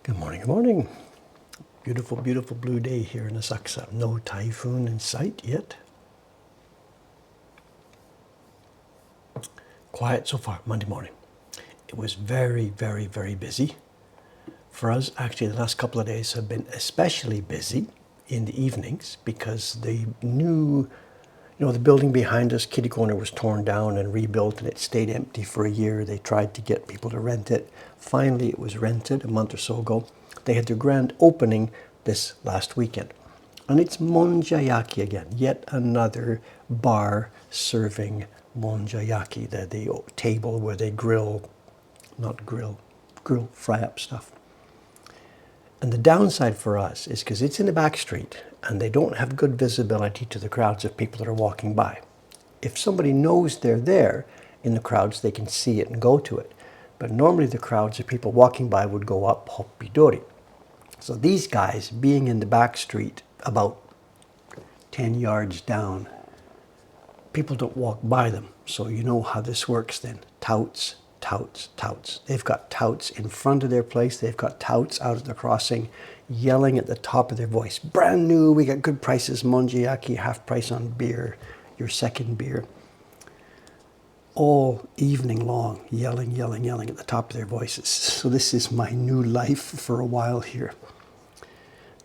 Good morning, good morning. Beautiful, beautiful blue day here in Asakusa. No typhoon in sight yet. Quiet so far, Monday morning. It was very, very, very busy. For us, actually, the last couple of days have been especially busy in the evenings because the new, the building behind us, Kitty Corner, was torn down and rebuilt and it stayed empty for a year. They tried to get people to rent it. Finally, it was rented a month or so ago. They had their grand opening this last weekend. And it's monjayaki again, yet another bar serving monjayaki, the table where they grill, fry up stuff. And the downside for us is because it's in the back street and they don't have good visibility to the crowds of people that are walking by. If somebody knows they're there in the crowds, they can see it and go to it. But normally the crowds of people walking by would go up Hoppidori. So these guys, being in the back street about 10 yards down, people don't walk by them. So you know how this works then. Touts, touts, touts. They've got touts in front of their place. They've got touts out at the crossing yelling at the top of their voice. Brand new, we got good prices, monjayaki, half price on beer, your second beer. All evening long, yelling, yelling, yelling at the top of their voices. So this is my new life for a while here.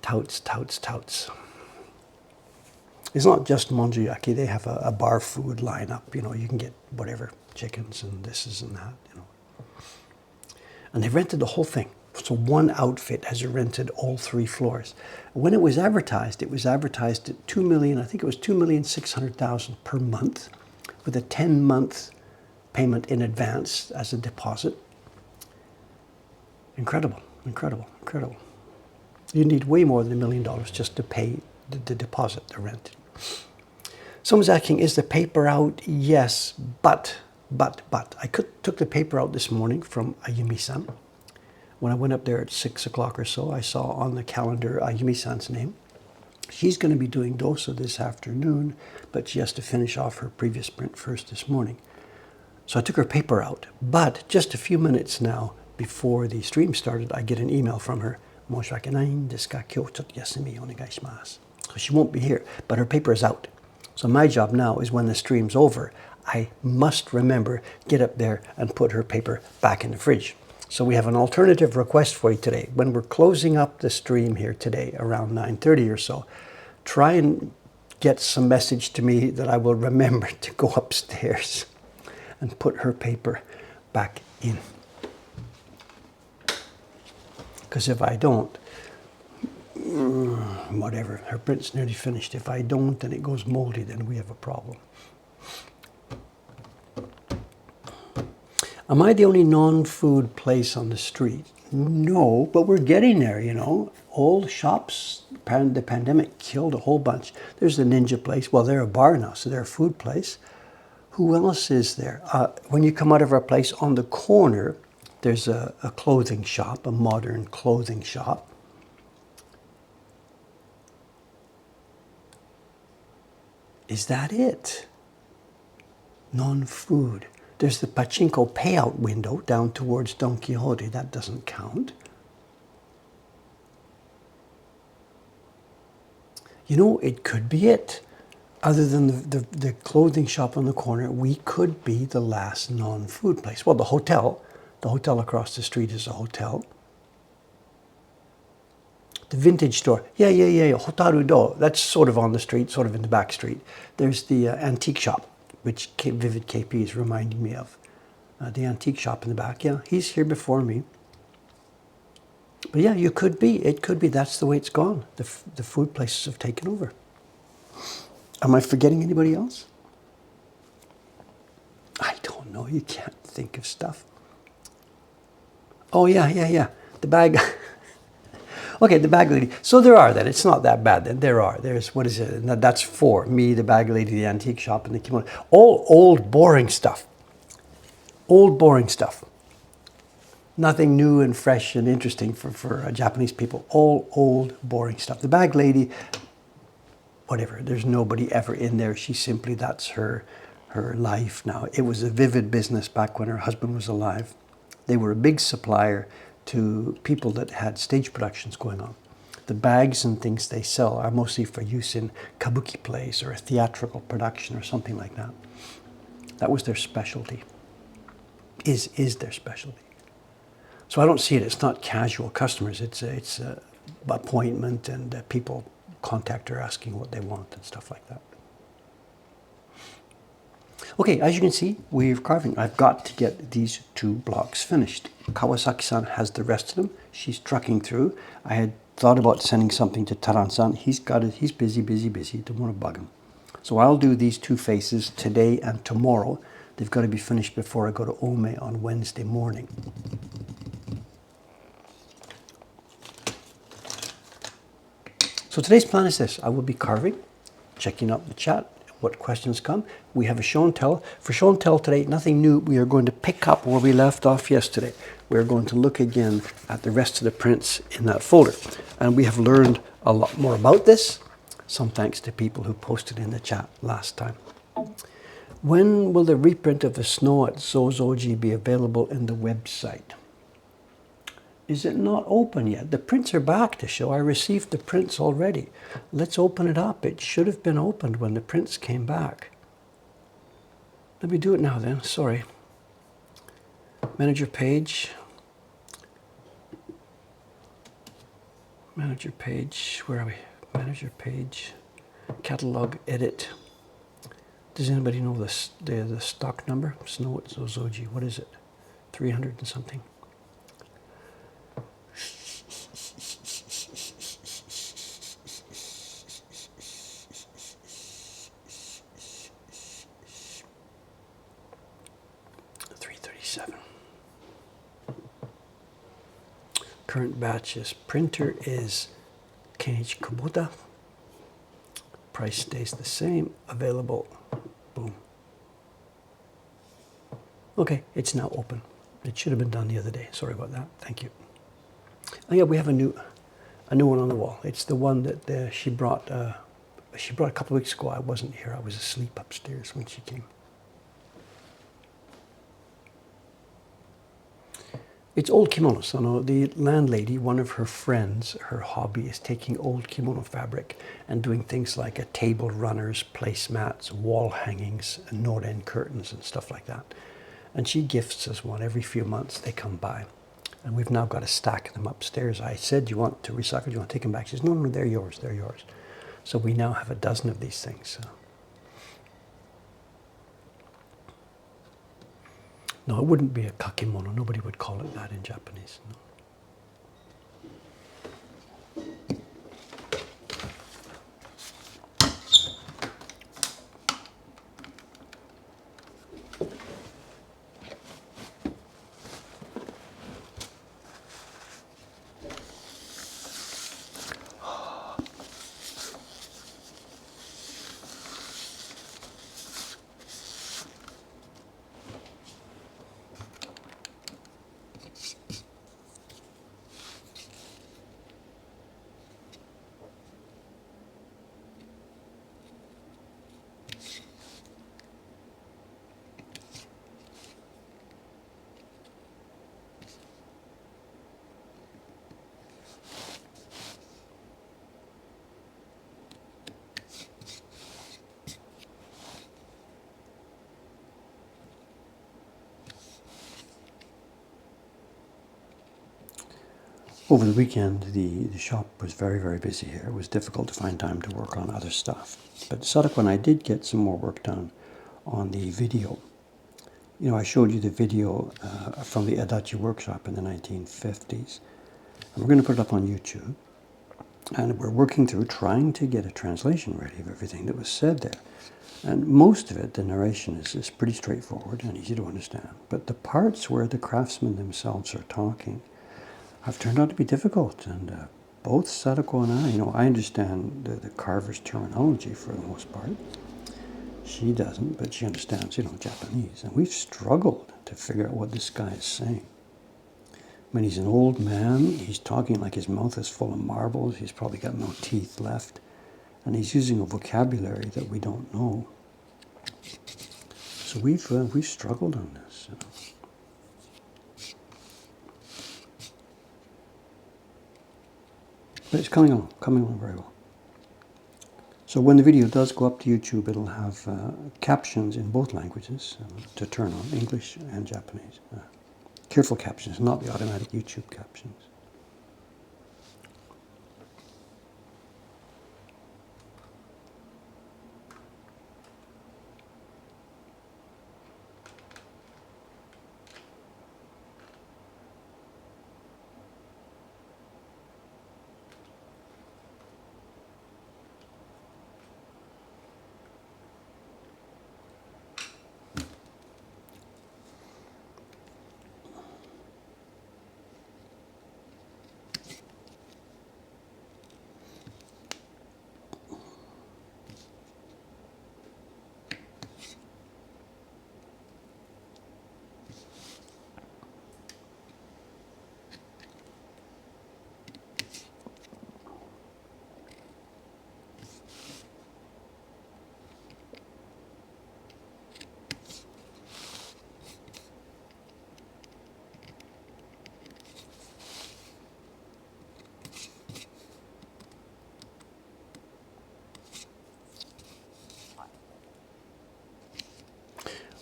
Touts, touts, touts. It's not just monjayaki. They have a bar food lineup. You can get whatever, chickens and this and that. And they rented the whole thing. So one outfit has rented all 3 floors. When it was advertised at 2 million. I think it was 2,600,000 per month, with a 10-month payment in advance as a deposit. Incredible, incredible, incredible. You need way more than $1 million just to pay the deposit, the rent. Someone's asking, is the paper out? Yes, but. I took the paper out this morning from Ayumi-san. When I went up there at 6 o'clock or so, I saw on the calendar Ayumi-san's name. She's going to be doing dosa this afternoon, but she has to finish off her previous print first this morning. So I took her paper out. But just a few minutes now before the stream started, I get an email from her. So she won't be here, but her paper is out. So my job now is when the stream's over, I must remember, get up there and put her paper back in the fridge. So we have an alternative request for you today. When we're closing up the stream here today around 9:30 or so, try and get some message to me that I will remember to go upstairs and put her paper back in. Because if I don't, whatever, her print's nearly finished. If I don't and it goes moldy, then we have a problem. Am I the only non-food place on the street? No, but we're getting there, Old shops, the pandemic killed a whole bunch. There's the Ninja place. Well, they're a bar now, so they're a food place. Who else is there? When you come out of our place, on the corner, there's a clothing shop, a modern clothing shop. Is that it? Non-food. There's the pachinko payout window down towards Don Quixote. That doesn't count. It could be it. Other than the clothing shop on the corner, we could be the last non-food place. Well, the hotel across the street is a hotel. The vintage store, yeah, Hotaru Do, that's sort of on the street, sort of in the back street. There's the antique shop, which Vivid KP is reminding me of. The antique shop in the back, yeah, he's here before me. But yeah, it could be, that's the way it's gone. The food places have taken over. Am I forgetting anybody else? I don't know, you can't think of stuff. Oh yeah, the bag. Okay, the bag lady. So there are then. It's not that bad then. There's, what is it? That's 4. Me, the bag lady, the antique shop, and the kimono. All old, boring stuff. Old, boring stuff. Nothing new and fresh and interesting for Japanese people. All old, boring stuff. The bag lady, whatever. There's nobody ever in there. She simply, that's her life now. It was a Vivid business back when her husband was alive. They were a big supplier to people that had stage productions going on. The bags and things they sell are mostly for use in kabuki plays or a theatrical production or something like that. That was their specialty, is their specialty. So I don't see it. It's not casual customers. It's a appointment, and people contact her asking what they want and stuff like that. Okay, as you can see, we're carving. I've got to get these 2 blocks finished. Kawasaki-san has the rest of them. She's trucking through. I had thought about sending something to Taran-san. He's got it. He's busy. Don't want to bug him. So I'll do these 2 faces today and tomorrow. They've got to be finished before I go to Ome on Wednesday morning. So today's plan is this. I will be carving, checking up the chat, what questions come. We have a show and tell. For show and tell today, nothing new. We are going to pick up where we left off yesterday. We're going to look again at the rest of the prints in that folder. And we have learned a lot more about this, some thanks to people who posted in the chat last time. When will the reprint of the snow at Zozoji be available in the website? Is it not open yet? The prints are back to show. I received the prints already. Let's open it up. It should have been opened when the prints came back. Let me do it now then. Sorry. Manager page. Manager page. Where are we? Manager page. Catalog edit. Does anybody know the stock number? Snow at Zozoji. What is it? 300 and something. Current batches. Printer is Kenichi Kubota. Price stays the same. Available. Boom. Okay, it's now open. It should have been done the other day. Sorry about that. Thank you. Oh yeah, we have a new one on the wall. It's the one that she brought. She brought a couple of weeks ago. I wasn't here. I was asleep upstairs when she came. It's old kimonos. So no, the landlady, one of her friends, her hobby is taking old kimono fabric and doing things like a table runners, placemats, wall hangings, and note-end curtains and stuff like that. And she gifts us one every few months. They come by. And we've now got a stack of them upstairs. I said, do you want to recycle? Do you want to take them back? She says, no, they're yours. They're yours. So we now have a dozen of these things. No, it wouldn't be a kakimono. Nobody would call it that in Japanese. No. Over the weekend, the shop was very, very busy here. It was difficult to find time to work on other stuff. But Sadako and I did get some more work done on the video. You know, I showed you the video from the Adachi workshop in the 1950s. And we're going to put it up on YouTube. And we're working through trying to get a translation ready of everything that was said there. And most of it, the narration is pretty straightforward and easy to understand. But the parts where the craftsmen themselves are talking have turned out to be difficult, and both Sadako and I, you know, I understand the carver's terminology for the most part. She doesn't, but she understands, you know, Japanese. And we've struggled to figure out what this guy is saying. I mean, he's an old man. He's talking like his mouth is full of marbles. He's probably got no teeth left. And he's using a vocabulary that we don't know. So we've struggled on this. You know. But it's coming along very well. So when the video does go up to YouTube, it'll have captions in both languages to turn on, English and Japanese. Careful captions, not the automatic YouTube captions.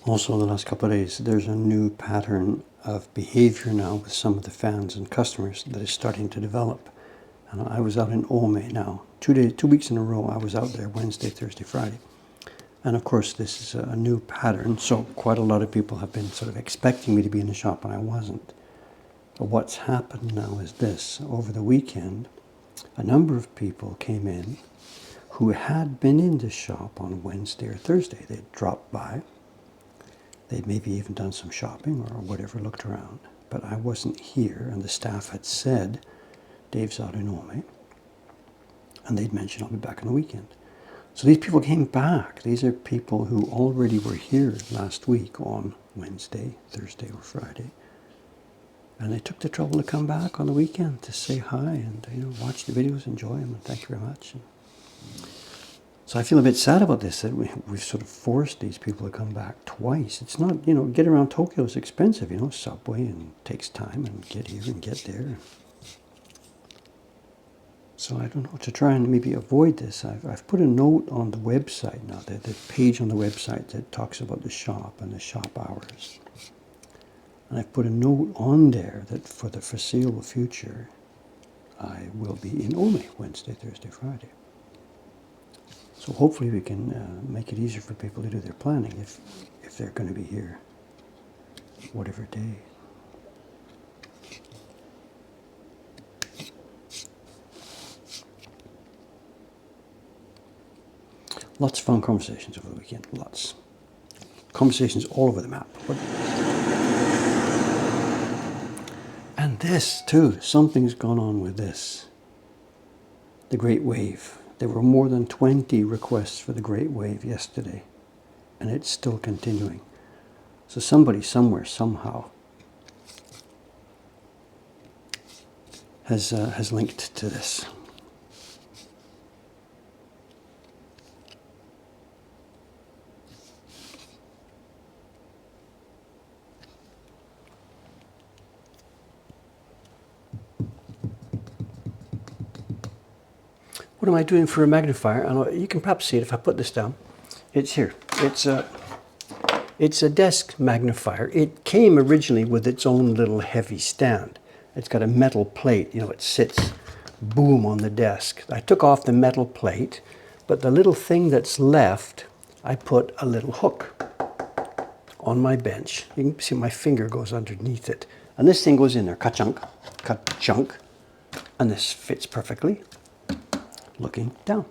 Also, the last couple of days, there's a new pattern of behavior now with some of the fans and customers that is starting to develop. And I was out in Ome now, 2 weeks in a row. I was out there Wednesday, Thursday, Friday. And of course, this is a new pattern. So quite a lot of people have been sort of expecting me to be in the shop, and I wasn't. But what's happened now is this. Over the weekend, a number of people came in who had been in the shop on Wednesday or Thursday. They'd dropped by. They'd maybe even done some shopping or whatever, looked around. But I wasn't here, and the staff had said, Dave's out in Ome. And they'd mentioned I'll be back on the weekend. So these people came back. These are people who already were here last week on Wednesday, Thursday, or Friday. And they took the trouble to come back on the weekend to say hi and watch the videos, enjoy them, and thank you very much. So I feel a bit sad about this, that we've sort of forced these people to come back twice. It's not, get around Tokyo is expensive, subway, and takes time, and get here and get there. So I don't know, to try and maybe avoid this, I've put a note on the website now, the page on the website that talks about the shop and the shop hours. And I've put a note on there that for the foreseeable future, I will be in Ome Wednesday, Thursday, Friday. So hopefully we can make it easier for people to do their planning if they're going to be here, whatever day. Lots of fun conversations over the weekend, lots. Conversations all over the map. And this too, something's gone on with this. The Great Wave. There were more than 20 requests for the Great Wave yesterday, and it's still continuing. So somebody somewhere, somehow, has linked to this. What am I doing for a magnifier? And you can perhaps see it if I put this down. It's here. It's a desk magnifier. It came originally with its own little heavy stand. It's got a metal plate. It sits boom on the desk. I took off the metal plate, but the little thing that's left, I put a little hook on my bench. You can see my finger goes underneath it. And this thing goes in there, ka-chunk, ka-chunk, and this fits perfectly. Looking down.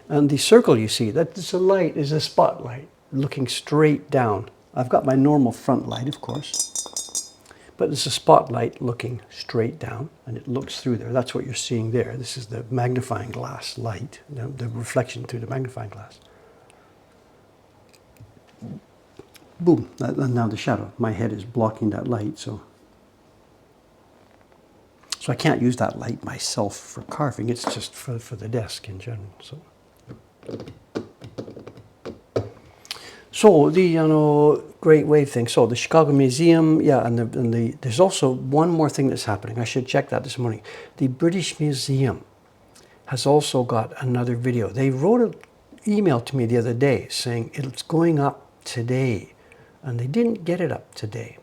And the circle you see, that's a light, is a spotlight looking straight down. I've got my normal front light, of course, but it's a spotlight looking straight down, and it looks through there. That's what you're seeing there. This is the magnifying glass light, the reflection through the magnifying glass. Boom, and now the shadow. My head is blocking that light, so I can't use that light myself for carving. It's just for the desk in general. So the Great Wave thing. So the Chicago Museum, yeah, and there's also one more thing that's happening. I should check that this morning. The British Museum has also got another video. They wrote an email to me the other day saying it's going up today, and they didn't get it up today.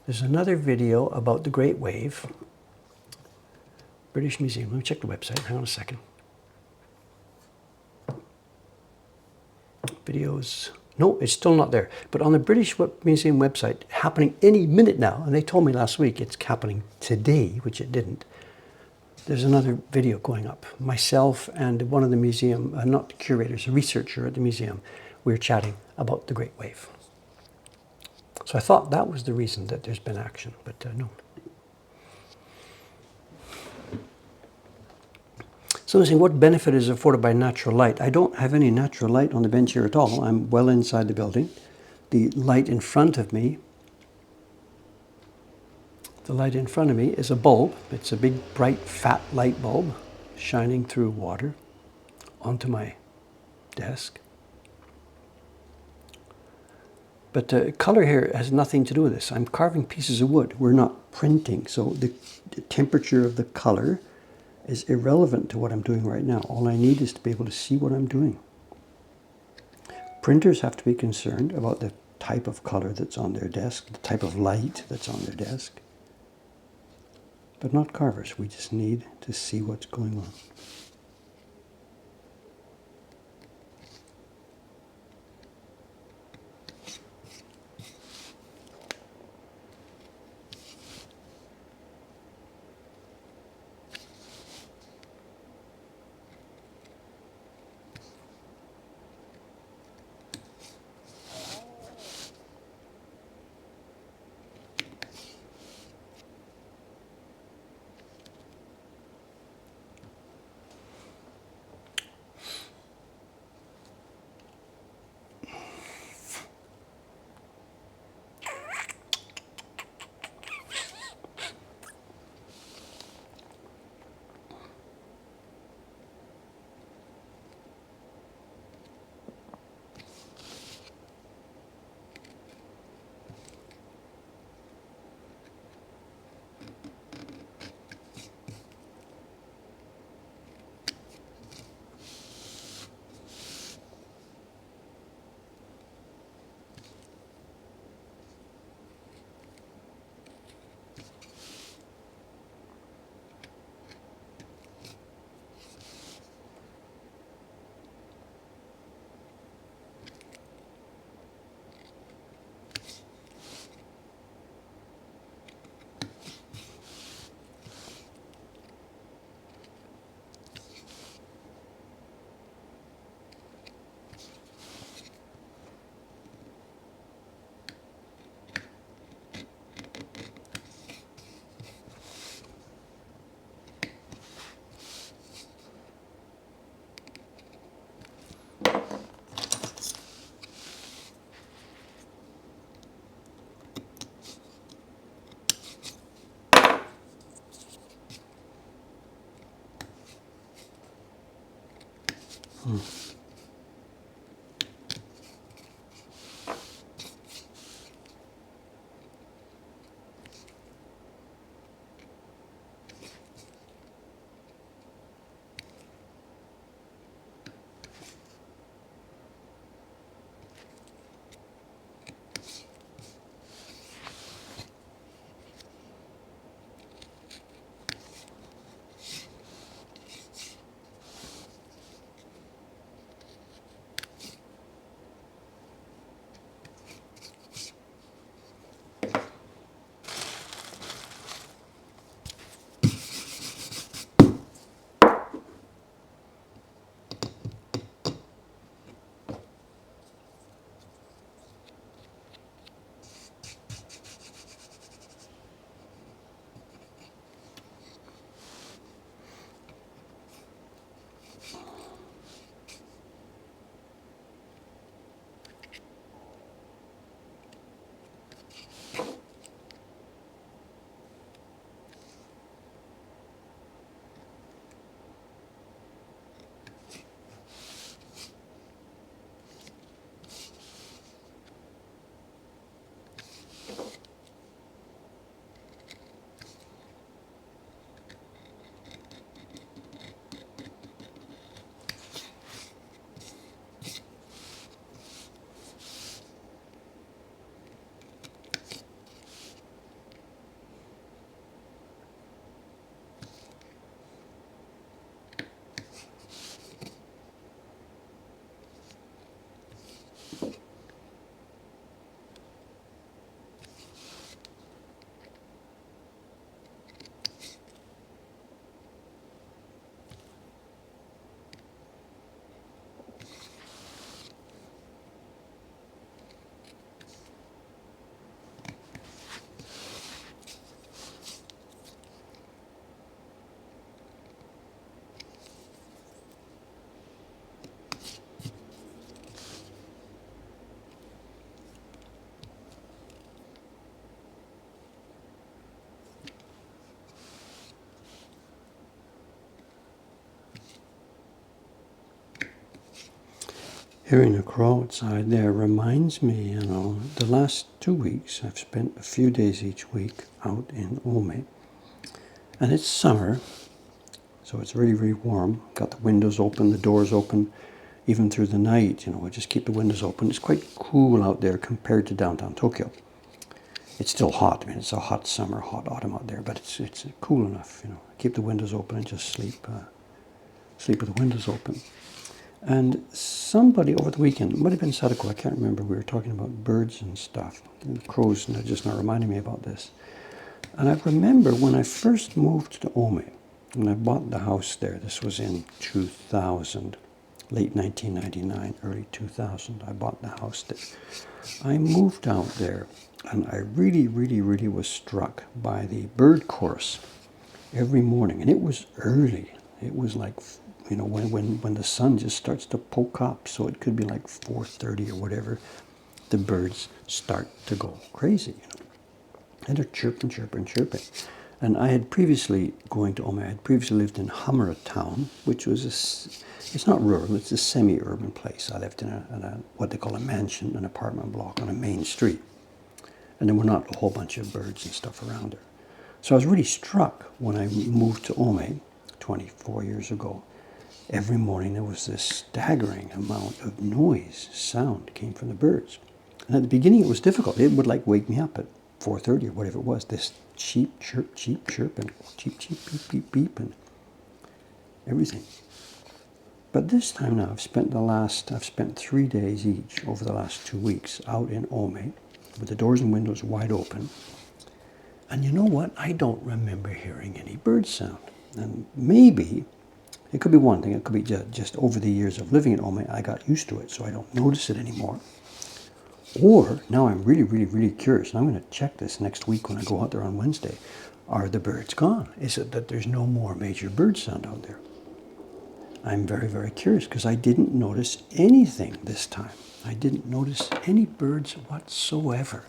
There's another video about the Great Wave, British Museum. Let me check the website. Hang on a second. Videos. No, it's still not there. But on the British Museum website, happening any minute now, and they told me last week it's happening today, which it didn't. There's another video going up. Myself and one of the museum, not the curators, a researcher at the museum, we were chatting about the Great Wave. So I thought that was the reason that there's been action, but no. Someone's saying, what benefit is afforded by natural light? I don't have any natural light on the bench here at all. I'm well inside the building. The light in front of me is a bulb. It's a big, bright, fat light bulb shining through water onto my desk. But color here has nothing to do with this. I'm carving pieces of wood. We're not printing. So the temperature of the color is irrelevant to what I'm doing right now. All I need is to be able to see what I'm doing. Printers have to be concerned about the type of color that's on their desk, the type of light that's on their desk. But not carvers. We just need to see what's going on. Hearing a crow outside there reminds me, you know, the last 2 weeks I've spent a few days each week out in Ome. And it's summer, so it's really, really warm. Got the windows open, the doors open, even through the night, you know, I just keep the windows open. It's quite cool out there compared to downtown Tokyo. It's still hot. I mean, it's a hot summer, hot autumn out there, but it's cool enough, you know. Keep the windows open and just sleep with the windows open. And somebody over the weekend, it might have been Sadako, I can't remember, we were talking about birds and stuff. And crows and just now reminding me about this. And I remember when I first moved to Ome, when I bought the house there, this was in 2000, late 1999, early 2000, I bought the house there. I moved out there and I really, really, really was struck by the bird chorus every morning. And it was early. It was like, you know, when the sun just starts to poke up, so it could be like 4:30 or whatever, the birds start to go crazy, you know. And they're chirping, chirping, chirping. And I had previously, going to Ome, I had previously lived in Hamura town, which was it's not rural, it's a semi-urban place. I lived in a what they call a mansion, an apartment block on a main street. And there were not a whole bunch of birds and stuff around there. So I was really struck when I moved to Ome 24 years ago. Every morning there was this staggering amount of noise, sound came from the birds. And at the beginning it was difficult. It would like wake me up at 4:30 or whatever it was. This cheep chirp, and cheep, cheep, beep, beep, beep, and everything. But this time now, I've spent 3 days each over the last 2 weeks out in Ome with the doors and windows wide open. And you know what? I don't remember hearing any bird sound. And maybe, it could be one thing, it could be just over the years of living in Ome, I got used to it, so I don't notice it anymore. Or, now I'm really, really, really curious, and I'm going to check this next week when I go out there on Wednesday. Are the birds gone? Is it that there's no more major bird sound out there? I'm very, very curious, because I didn't notice anything this time. I didn't notice any birds whatsoever.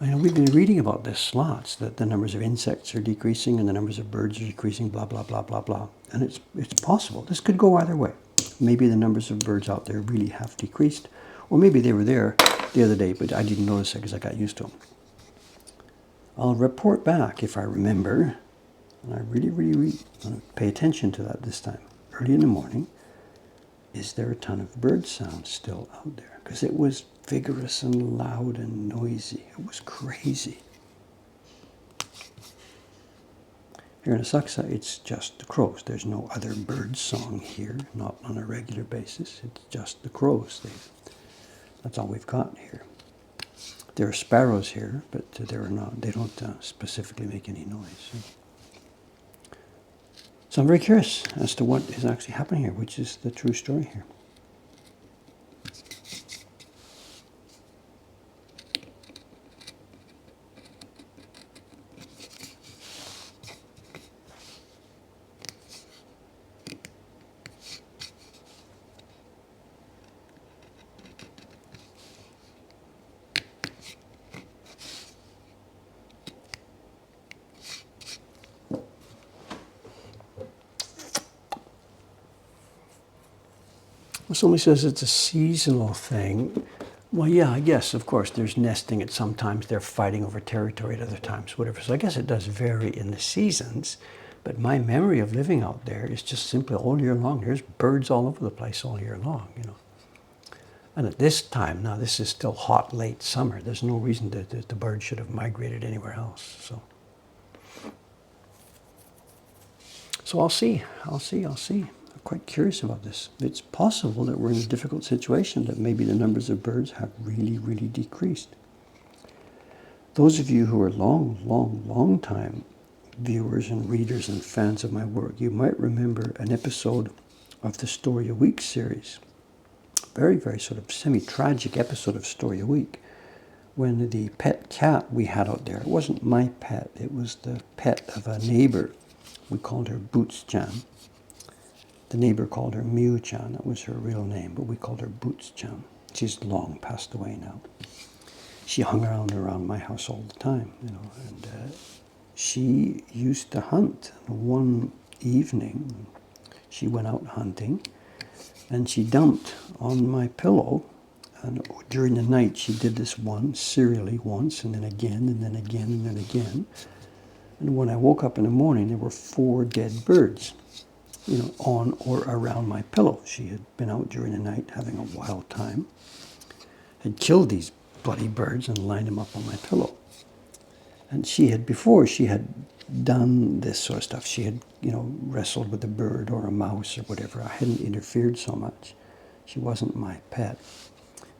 I know we've been reading about this lots, that the numbers of insects are decreasing and the numbers of birds are decreasing, blah, blah, blah, blah, blah. And it's possible. This could go either way. Maybe the numbers of birds out there really have decreased. Or maybe they were there the other day, but I didn't notice it because I got used to them. I'll report back if I remember. And I really, really, really want to pay attention to that this time. Early in the morning, is there a ton of bird sound still out there? Because it was vigorous and loud and noisy. It was crazy. Here in Asakusa, it's just the crows. There's no other bird song here, not on a regular basis. It's just the crows. That's all we've got here. There are sparrows here, but they don't specifically make any noise. So I'm very curious as to what is actually happening here, which is the true story here. Well, somebody says it's a seasonal thing. Well, yeah, I guess, of course, there's nesting at some times. They're fighting over territory at other times, whatever. So I guess it does vary in the seasons. But my memory of living out there is just simply all year long. There's birds all over the place all year long, you know. And at this time, now this is still hot, late summer. There's no reason that the birds should have migrated anywhere else. So I'll see. I'm quite curious about this. It's possible that we're in a difficult situation, that maybe the numbers of birds have really, really decreased. Those of you who are long time viewers and readers and fans of my work, you might remember an episode of the Story a Week series. Very, very sort of semi-tragic episode of Story a Week, when the pet cat we had out there, it wasn't my pet, it was the pet of a neighbor. We called her Boots-chan. The neighbor called her Mew-chan. That was her real name, but we called her Boots-chan. She's long passed away now. She hung around my house all the time, you know, and she used to hunt. One evening, She went out hunting, and she dumped on my pillow. And during the night, she did this serially once, and then again, and then again, and then again. And when I woke up in the morning, there were 4 dead birds, on or around my pillow. She had been out during the night having a wild time, had killed these bloody birds and lined them up on my pillow. And before she had done this sort of stuff. She had, wrestled with a bird or a mouse or whatever. I hadn't interfered so much. She wasn't my pet.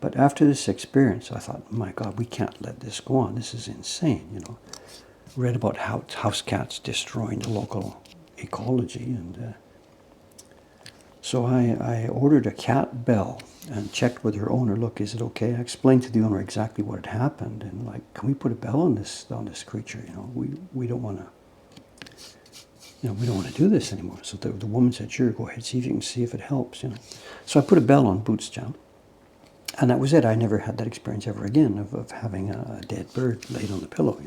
But after this experience, I thought, my God, we can't let this go on. This is insane, Read about how house cats destroying the local ecology. And so I ordered a cat bell and checked with her owner. Look, is it okay? I explained to the owner exactly what had happened. And can we put a bell on this creature? We don't want to. We don't want to do this anymore. So the woman said, sure, go ahead, see if you can see if it helps. So I put a bell on Boots' jam. And that was it. I never had that experience ever again of having a dead bird laid on the pillow,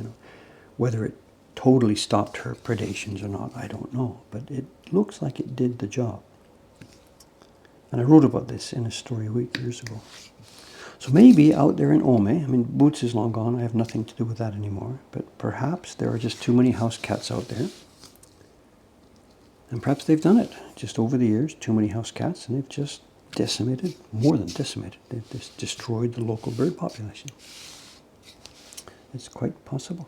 Whether it totally stopped her predations or not, I don't know. But it looks like it did the job. And I wrote about this in a story a week years ago. So maybe out there in Ome, Boots is long gone. I have nothing to do with that anymore. But perhaps there are just too many house cats out there. And perhaps they've done it. Just over the years, too many house cats, and they've just decimated, more than decimated. They've just destroyed the local bird population. It's quite possible.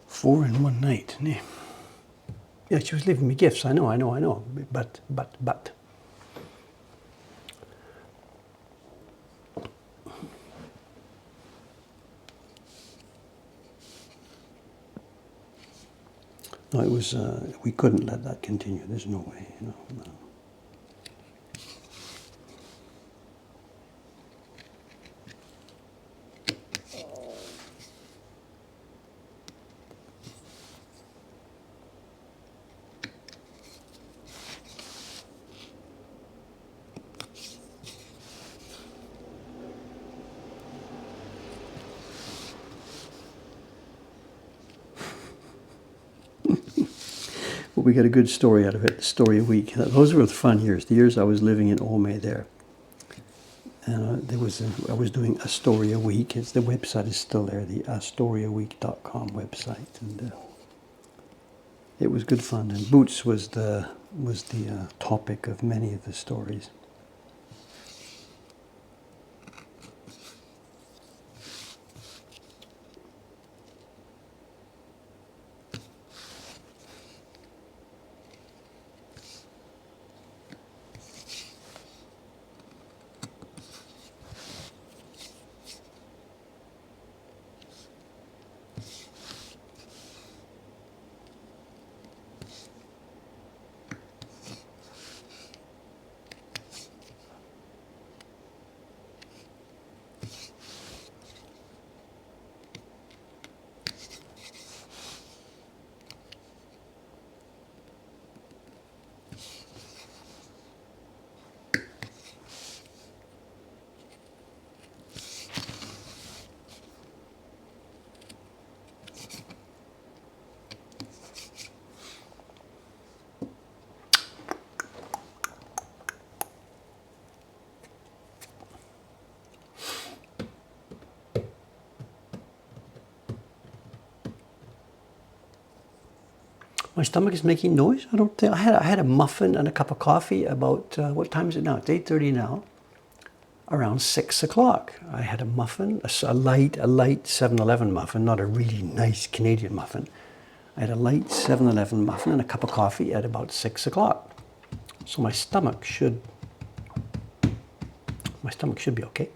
Four in one night. Yeah, she was leaving me gifts. I know. But. No, it was, we couldn't let that continue. There's no way, No. But we got a good story out of it, story a week. Those were the fun years, the years I was living in Ome there. And I was doing a story a week. The website is still there, the astoryaweek.com website. And it was good fun. And Boots was the topic of many of the stories. My stomach is making noise. I don't think I had a muffin and a cup of coffee about what time is it now? It's 8:30 now. Around 6 o'clock, I had a muffin, a light 7-Eleven muffin, not a really nice Canadian muffin. I had a light 7-Eleven muffin and a cup of coffee at about 6 o'clock. So my stomach should be okay.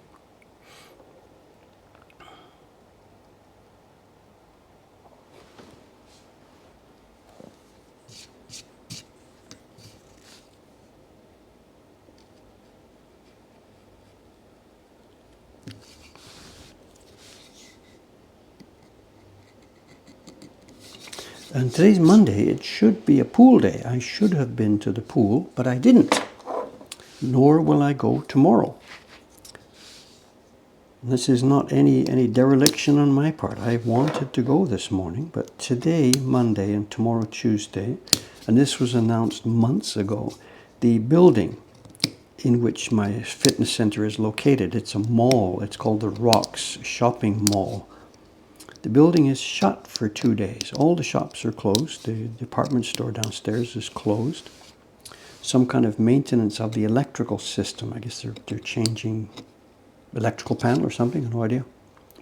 And today's Monday. It should be a pool day. I should have been to the pool, but I didn't. Nor will I go tomorrow. This is not any dereliction on my part. I wanted to go this morning, but today, Monday, and tomorrow, Tuesday, and this was announced months ago, the building in which my fitness center is located, it's a mall. It's called the Rocks Shopping Mall. The building is shut for 2 days. All the shops are closed. The department store downstairs is closed. Some kind of maintenance of the electrical system. I guess they're changing electrical panel or something, no idea.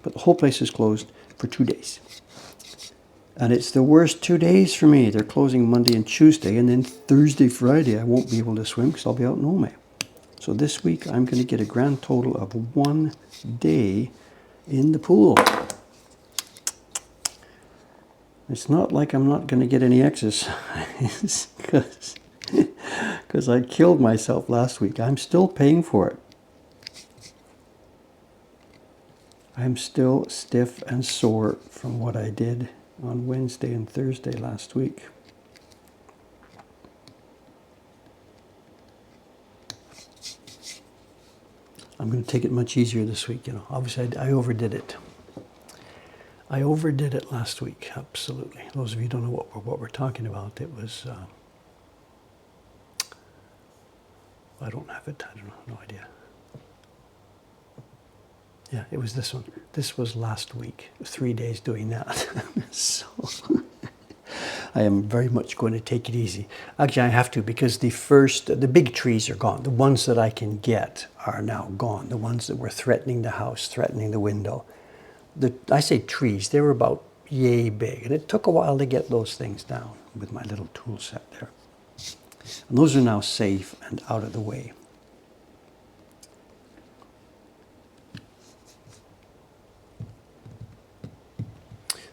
But the whole place is closed for 2 days. And it's the worst 2 days for me. They're closing Monday and Tuesday, and then Thursday, Friday, I won't be able to swim because I'll be out in Ome. So this week, I'm going to get a grand total of 1 day in the pool. It's not like I'm not going to get any exercise because I killed myself last week. I'm still paying for it. I'm still stiff and sore from what I did on Wednesday and Thursday last week. I'm going to take it much easier this week. Obviously I overdid it. I overdid it last week, absolutely. Those of you who don't know what we're talking about, it was, I don't have it, I don't know, no idea. Yeah, it was this one. This was last week, 3 days doing that. So I am very much going to take it easy. Actually, I have to, because the big trees are gone. The ones that I can get are now gone. The ones that were threatening the house, threatening the window. I say trees, they were about yay big. And it took a while to get those things down with my little tool set there. And those are now safe and out of the way.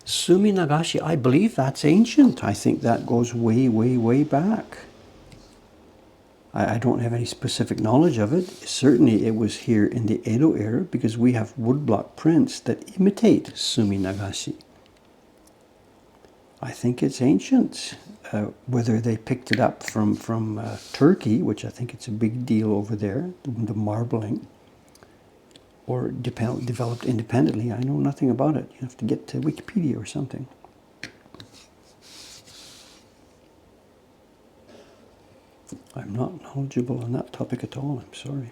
Sumi Nagashi, I believe that's ancient. I think that goes way, way, way back. I don't have any specific knowledge of it. Certainly it was here in the Edo era because we have woodblock prints that imitate Sumi Nagashi. I think it's ancient. Whether they picked it up from Turkey, which I think it's a big deal over there, the marbling, or developed independently, I know nothing about it. You have to get to Wikipedia or something. I'm not knowledgeable on that topic at all, I'm sorry.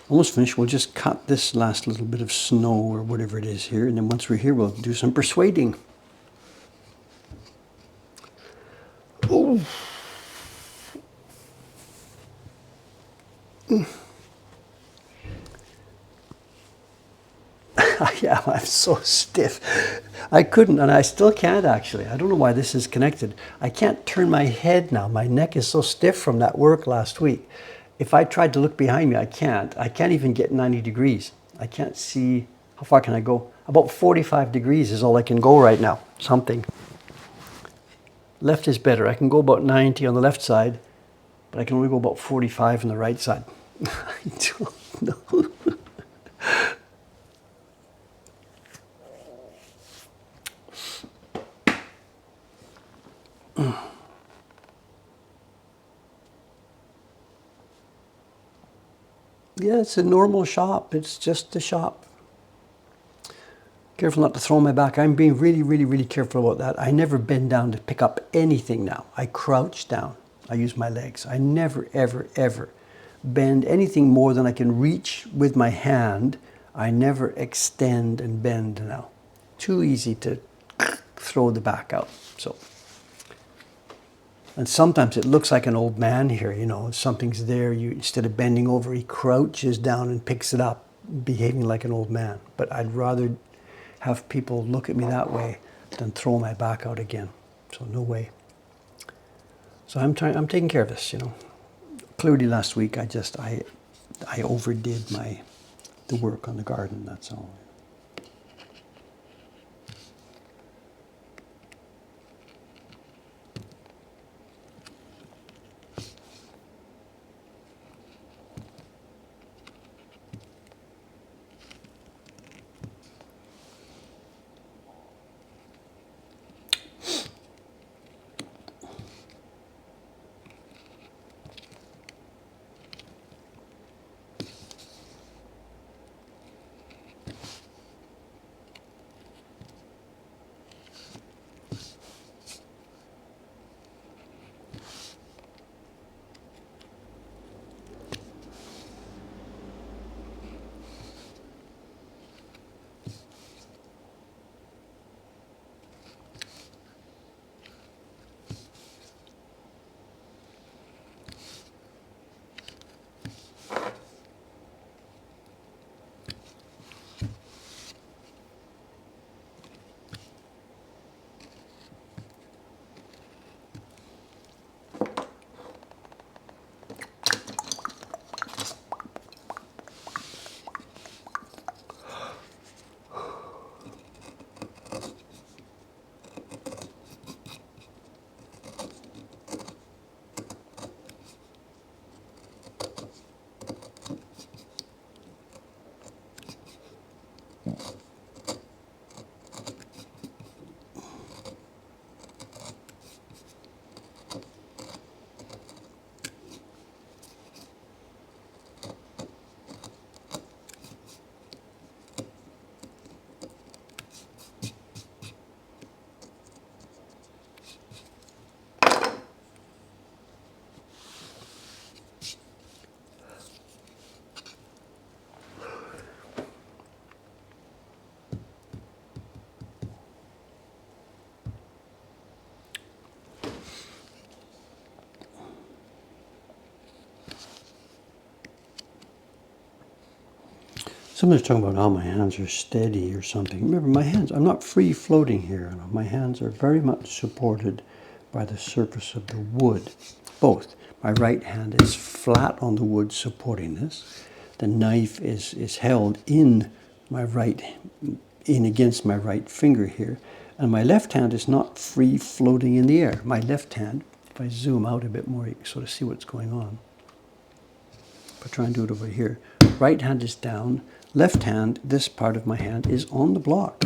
Almost finished. We'll just cut this last little bit of snow or whatever it is here, and then once we're here, we'll do some persuading. Oh. Yeah, I'm so stiff. I couldn't, and I still can't actually. I don't know why this is connected. I can't turn my head now. My neck is so stiff from that work last week. If I tried to look behind me, I can't. I can't even get 90 degrees. I can't see, how far can I go? About 45 degrees is all I can go right now, something. Left is better. I can go about 90 on the left side, but I can only go about 45 on the right side. I don't know. Yeah, it's a normal shop. It's just a shop. Careful not to throw my back. I'm being really, really, really careful about that. I never bend down to pick up anything now. I crouch down. I use my legs. I never, ever, ever bend anything more than I can reach with my hand. I never extend and bend now. Too easy to throw the back out. So, and sometimes it looks like an old man here, you know, something's there. You, instead of bending over, he crouches down and picks it up, behaving like an old man. But I'd rather have people look at me that way than throw my back out again. So no way. So I'm taking care of this, you know. Clearly last week I overdid the work on the garden, that's all. Somebody's talking about how my hands are steady or something. Remember, my hands, I'm not free floating here. My hands are very much supported by the surface of the wood. Both. My right hand is flat on the wood supporting this. The knife is held in my right, in against my right finger here. And my left hand is not free floating in the air. My left hand, if I zoom out a bit more, you can sort of see what's going on. If I try and do it over here. Right hand is down. Left hand, this part of my hand, is on the block.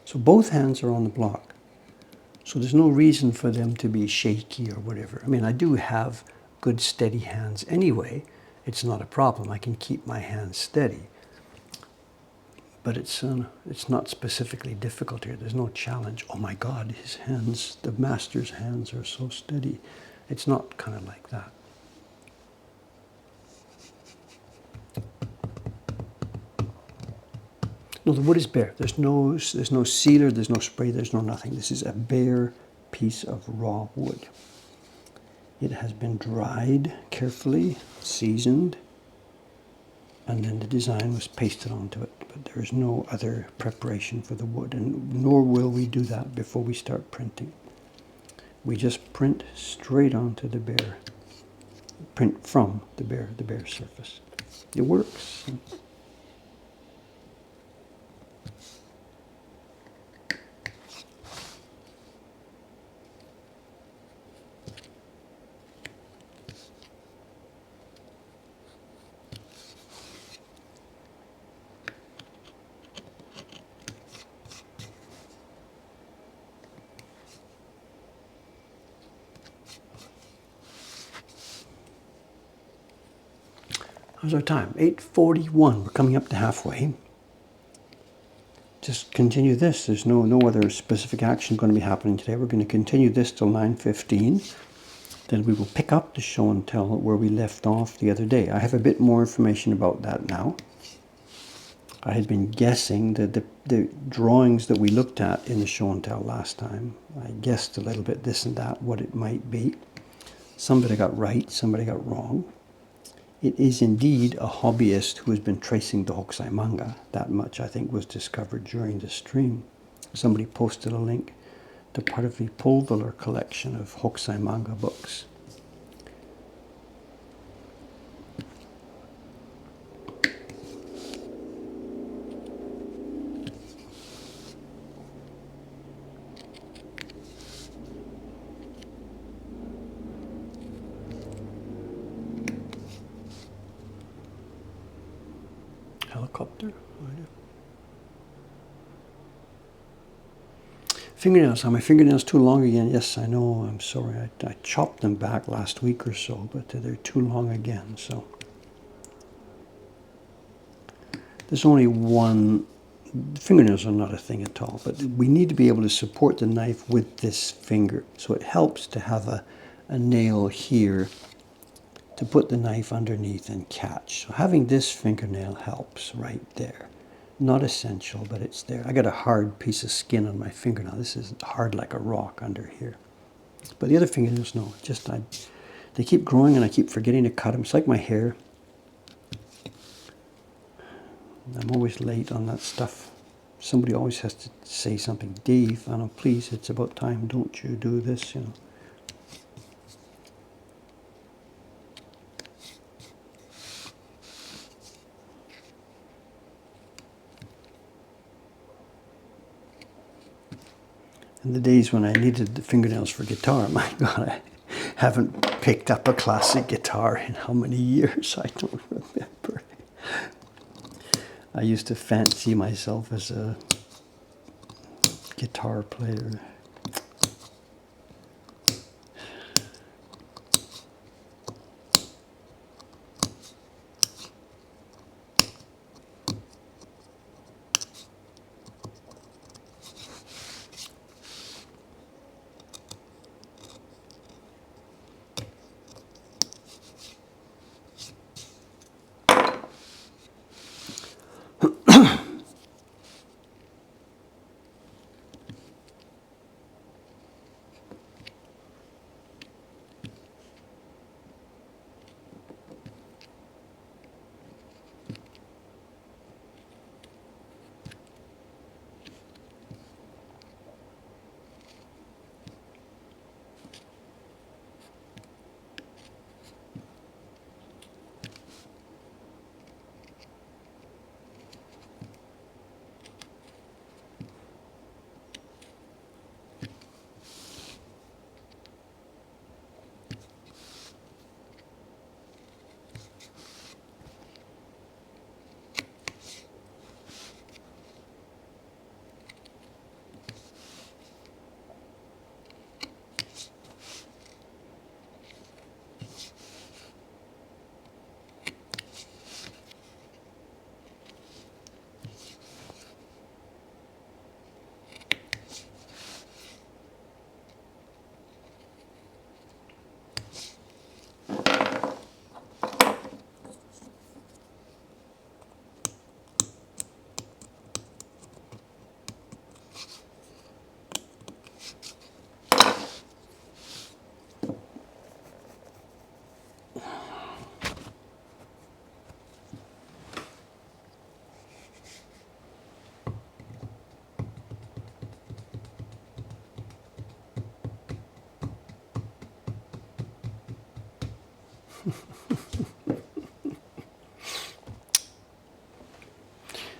So both hands are on the block. So there's no reason for them to be shaky or whatever. I mean, I do have good steady hands anyway. It's not a problem. I can keep my hands steady. But it's not specifically difficult here. There's no challenge. Oh my God, his hands, the master's hands are so steady. It's not kind of like that. No, the wood is bare. There's no sealer, there's no spray, there's no nothing. This is a bare piece of raw wood. It has been dried carefully, seasoned, and then the design was pasted onto it. But there is no other preparation for the wood, and nor will we do that before we start printing. We just print straight onto the bare, print from the bare surface. It works. How's our time? 8:41. We're coming up to halfway. Just continue this. There's no other specific action going to be happening today. We're going to continue this till 9:15. Then we will pick up the show and tell where we left off the other day. I have a bit more information about that now. I had been guessing that the drawings that we looked at in the show and tell last time, I guessed a little bit this and that, what it might be. Somebody got right, somebody got wrong. It is indeed a hobbyist who has been tracing the Hokusai manga. That much, I think, was discovered during the stream. Somebody posted a link to part of the Pulveler collection of Hokusai manga books. Helicopter. Fingernails. Are my fingernails too long again? Yes, I know. I'm sorry. I chopped them back last week or so, but they're too long again. So there's only one. Fingernails are not a thing at all, but we need to be able to support the knife with this finger. So it helps to have a nail here to put the knife underneath and catch. So having this fingernail helps right there. Not essential, but it's there. I got a hard piece of skin on my fingernail. This is hard like a rock under here. But the other fingernails, no. They keep growing and I keep forgetting to cut them. It's like my hair. I'm always late on that stuff. Somebody always has to say something. Dave, I know, please, it's about time. Don't you do this, you know. In the days when I needed the fingernails for guitar, my God, I haven't picked up a classic guitar in how many years? I don't remember. I used to fancy myself as a guitar player.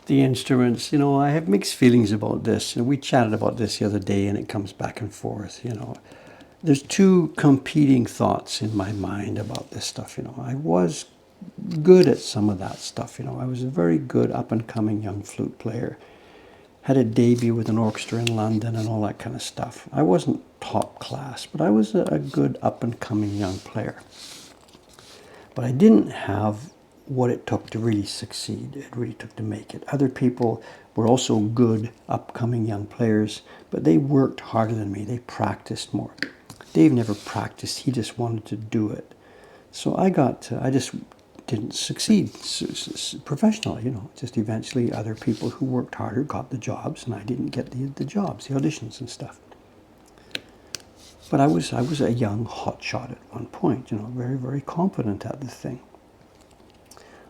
The instruments, you know, I have mixed feelings about this. And we chatted about this the other day and it comes back and forth, you know. There's two competing thoughts in my mind about this stuff, you know. I was good at some of that stuff, you know. I was a very good up-and-coming young flute player. Had a debut with an orchestra in London and all that kind of stuff. I wasn't top class, but I was a good up-and-coming young player. But I didn't have what it took to really succeed. It really took to make it. Other people were also good, upcoming young players, but they worked harder than me. They practiced more. Dave never practiced. He just wanted to do it. So I just didn't succeed professionally, you know. Just eventually other people who worked harder got the jobs, and I didn't get the jobs, the auditions and stuff. But I was a young hotshot at one point, you know, very, very competent at the thing.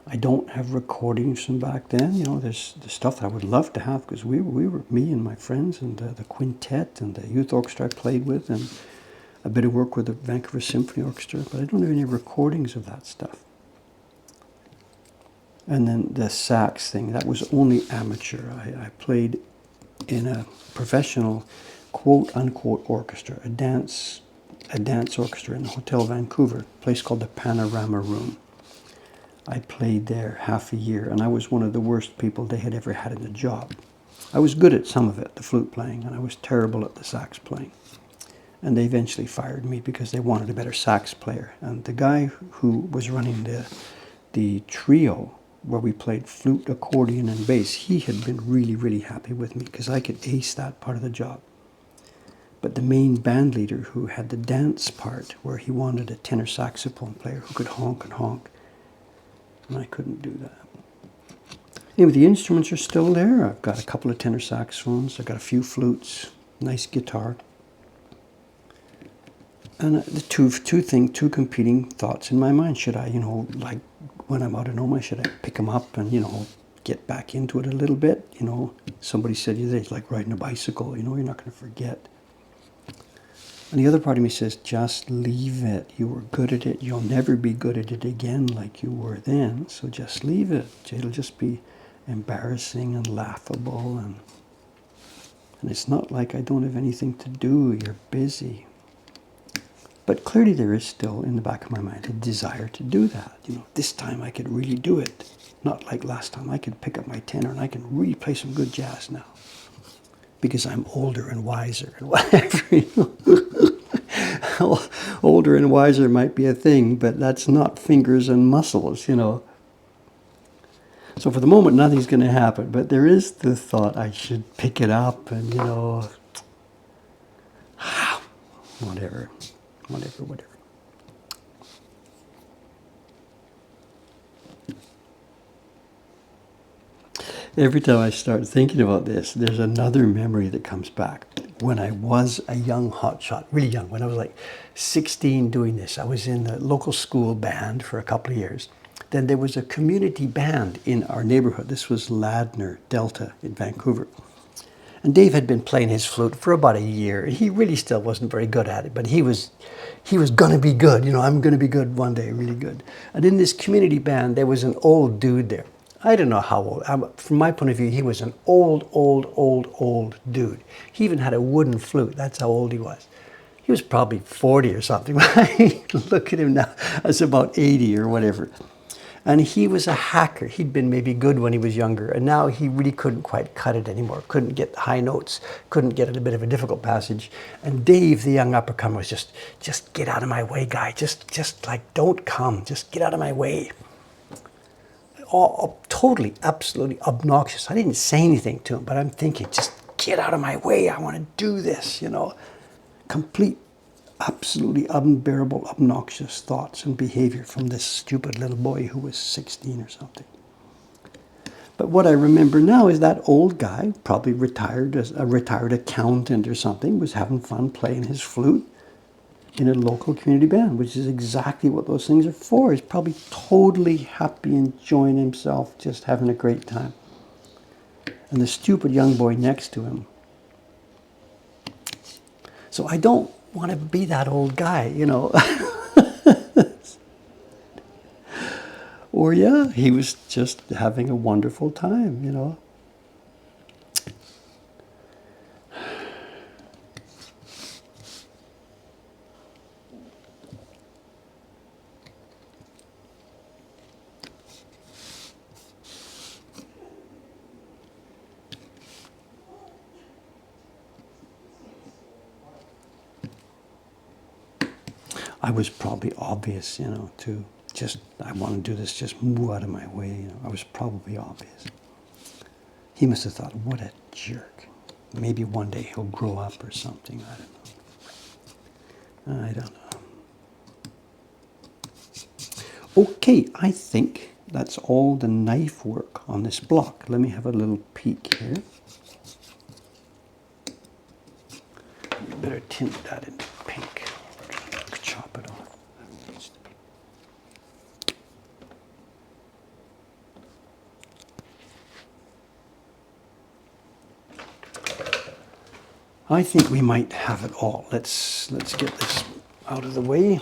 I don't have recordings from back then. You know, there's the stuff I would love to have, because we were, me and my friends and the quintet and the youth orchestra I played with, and a bit of work with the Vancouver Symphony Orchestra, but I don't have any recordings of that stuff. And then the sax thing, that was only amateur. I played in a professional quote-unquote orchestra, a dance orchestra in the Hotel Vancouver, a place called the Panorama Room. I played there half a year, and I was one of the worst people they had ever had in the job. I was good at some of it, the flute playing, and I was terrible at the sax playing. And they eventually fired me because they wanted a better sax player. And the guy who was running the trio, where we played flute, accordion, and bass, he had been really, really happy with me because I could ace that part of the job. But the main band leader, who had the dance part, where he wanted a tenor saxophone player who could honk and honk, and I couldn't do that. Anyway, the instruments are still there. I've got a couple of tenor saxophones. I've got a few flutes, nice guitar. And the two competing thoughts in my mind. Should I, you know, like when I'm out in Oma, should I pick them up and, you know, get back into it a little bit? You know, somebody said the other day, it's like riding a bicycle, you know, you're not going to forget. And the other part of me says, just leave it. You were good at it. You'll never be good at it again like you were then. So just leave it. It'll just be embarrassing and laughable. And it's not like I don't have anything to do. You're busy. But clearly there is still in the back of my mind a desire to do that. You know, this time I could really do it. Not like last time. I could pick up my tenor and I can really play some good jazz now. Because I'm older and wiser and whatever, you know. Older and wiser might be a thing, but that's not fingers and muscles, you know. So for the moment, nothing's going to happen. But there is the thought I should pick it up and, you know, whatever. Every time I start thinking about this, there's another memory that comes back. When I was a young hotshot, really young, when I was like 16 doing this, I was in the local school band for a couple of years. Then there was a community band in our neighborhood. This was Ladner Delta in Vancouver. And Dave had been playing his flute for about a year. He really still wasn't very good at it, but he was going to be good. You know, I'm going to be good one day, really good. And in this community band, there was an old dude there. I don't know how old. From my point of view, he was an old dude. He even had a wooden flute. That's how old he was. He was probably 40 or something. Look at him now. That's about 80 or whatever. And he was a hacker. He'd been maybe good when he was younger, and now he really couldn't quite cut it anymore. Couldn't get the high notes, couldn't get it a bit of a difficult passage. And Dave, the young uppercomer, was just get out of my way, guy. Just like, don't come. Just get out of my way. Totally, absolutely obnoxious. I didn't say anything to him, but I'm thinking, just get out of my way. I want to do this, you know. Complete, absolutely unbearable, obnoxious thoughts and behavior from this stupid little boy who was 16 or something. But what I remember now is that old guy, probably retired as a retired accountant or something, was having fun playing his flute in a local community band, which is exactly what those things are for. He's probably totally happy, enjoying himself, just having a great time. And the stupid young boy next to him. So I don't want to be that old guy, you know. Or yeah, he was just having a wonderful time, you know. I was probably obvious, you know, to just, I want to do this, just move out of my way. You know, I was probably obvious. He must have thought, what a jerk. Maybe one day he'll grow up or something. I don't know. Okay, I think that's all the knife work on this block. Let me have a little peek here. We better tint that into pink. Chop it off. I think we might have it all. Let's get this out of the way.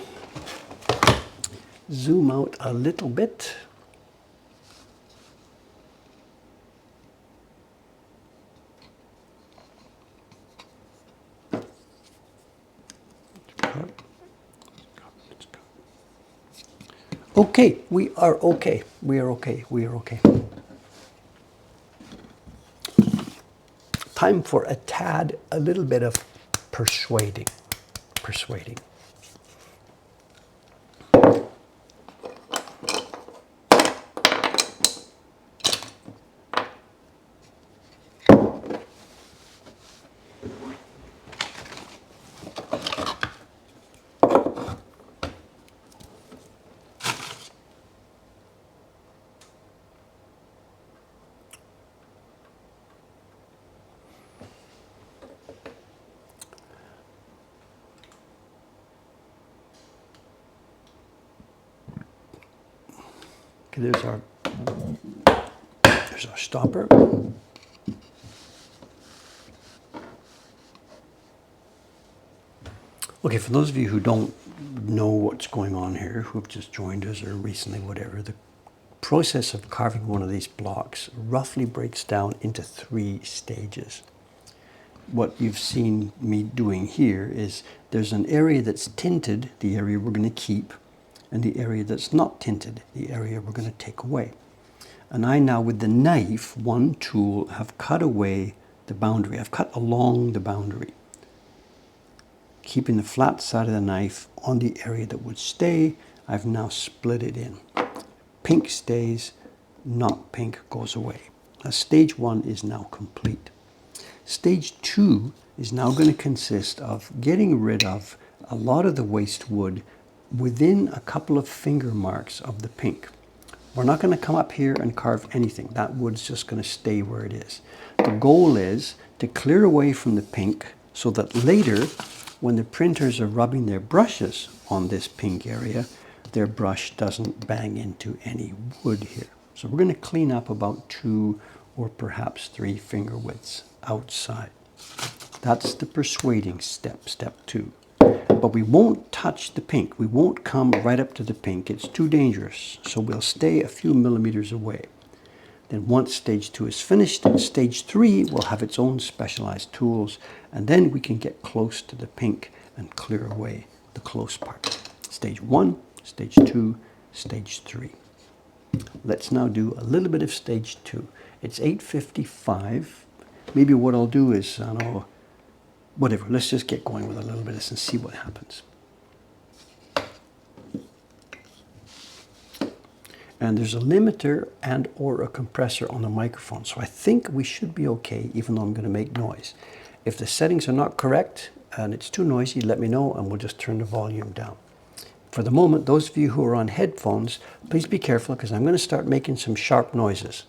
Zoom out a little bit. Okay, we are okay. We are okay. We are okay. Time for a little bit of persuading. Persuading. Okay, there's our stopper. Okay, for those of you who don't know what's going on here, who've just joined us or recently, whatever, the process of carving one of these blocks roughly breaks down into 3 stages. What you've seen me doing here is there's an area that's tinted, the area we're going to keep, and the area that's not tinted, the area we're going to take away. And I now, with the knife, one tool, have cut away the boundary. I've cut along the boundary, keeping the flat side of the knife on the area that would stay. I've now split it in. Pink stays, not pink goes away. Now, stage 1 is now complete. Stage 2 is now going to consist of getting rid of a lot of the waste wood within a couple of finger marks of the pink. We're not going to come up here and carve anything. That wood's just going to stay where it is. The goal is to clear away from the pink so that later, when the printers are rubbing their brushes on this pink area, their brush doesn't bang into any wood here. So we're going to clean up about 2 or perhaps 3 finger widths outside. That's the persuading step, step 2. But we won't touch the pink. We won't come right up to the pink. It's too dangerous. So we'll stay a few millimeters away. Then once stage 2 is finished, stage 3 will have its own specialized tools, and then we can get close to the pink and clear away the close part. Stage 1, stage 2, stage 3. Let's now do a little bit of stage 2. It's 8:55. Maybe what I'll do is, I don't know, whatever, let's just get going with a little bit of this and see what happens. And there's a limiter and or a compressor on the microphone, so I think we should be okay, even though I'm going to make noise. If the settings are not correct and it's too noisy, let me know and we'll just turn the volume down. For the moment, those of you who are on headphones, please be careful because I'm going to start making some sharp noises.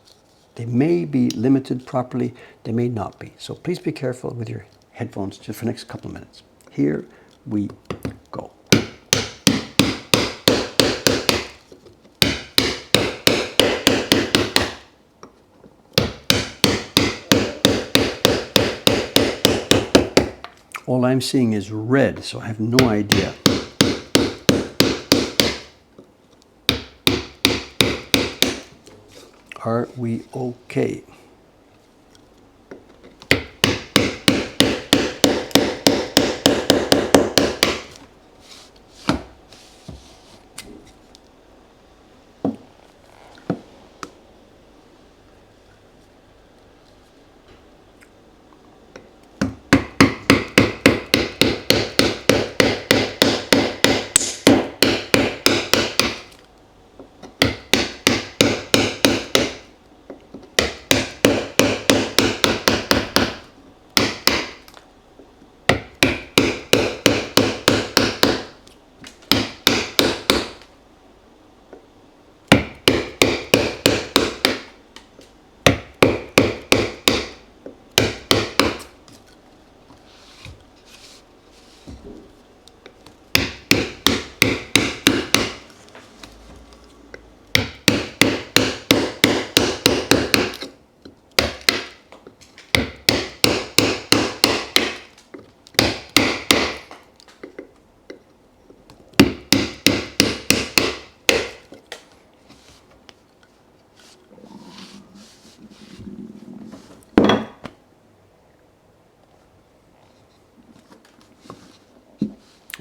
They may be limited properly, they may not be. So please be careful with your headphones just for the next couple of minutes. Here we go. All I'm seeing is red, so I have no idea. Are we okay?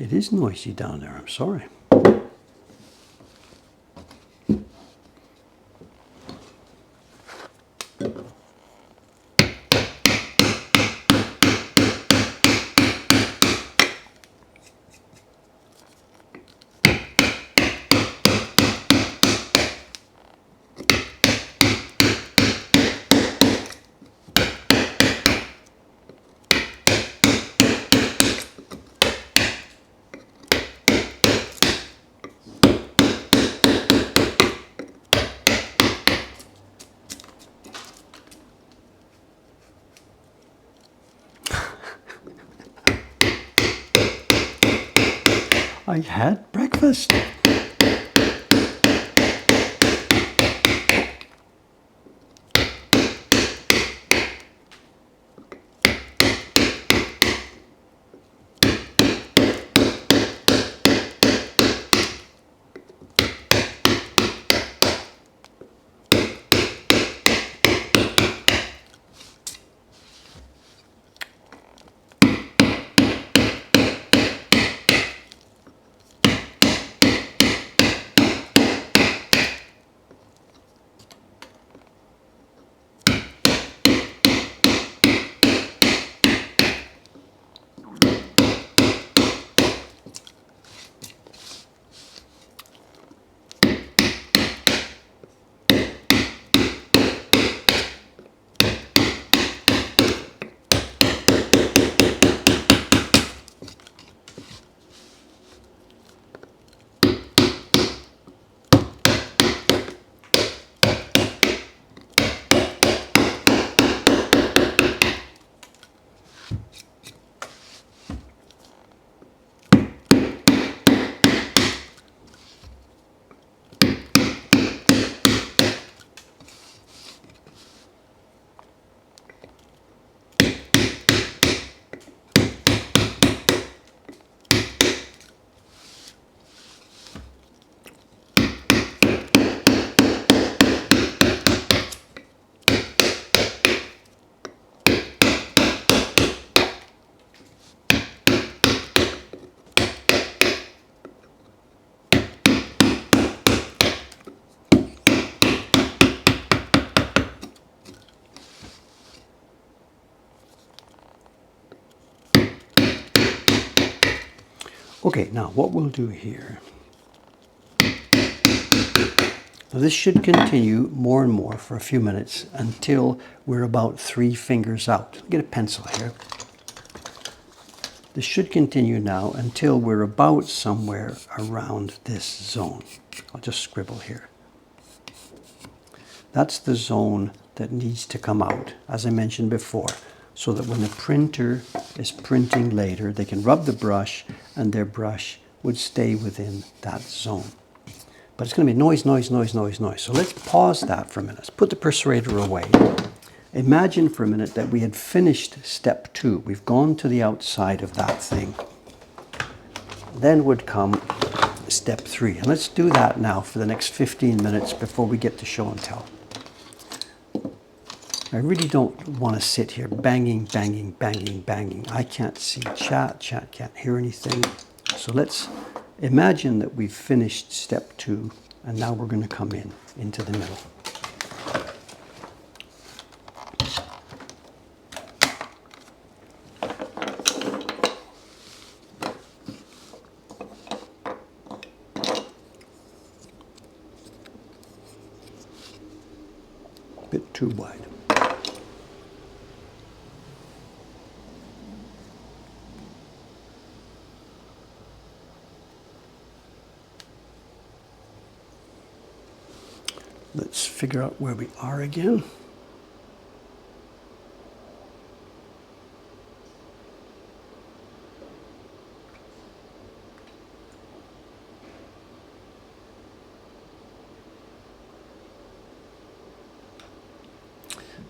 It is noisy down there, I'm sorry. I had breakfast. Okay, now what we'll do here, now this should continue more and more for a few minutes until we're about 3 fingers out. I'll get a pencil here. This should continue now until we're about somewhere around this zone. I'll just scribble here. That's the zone that needs to come out, as I mentioned before, so that when the printer is printing later, they can rub the brush and their brush would stay within that zone. But it's going to be noise, noise, noise, noise, noise. So let's pause that for a minute. Let's put the persuader away. Imagine for a minute that we had finished step 2. We've gone to the outside of that thing. Then would come step 3. And let's do that now for the next 15 minutes before we get to show and tell. I really don't want to sit here banging, banging, banging, banging. I can't see chat can't hear anything. So let's imagine that we've finished step 2 and now we're going to come into the middle. Bit too wide. Let's figure out where we are again.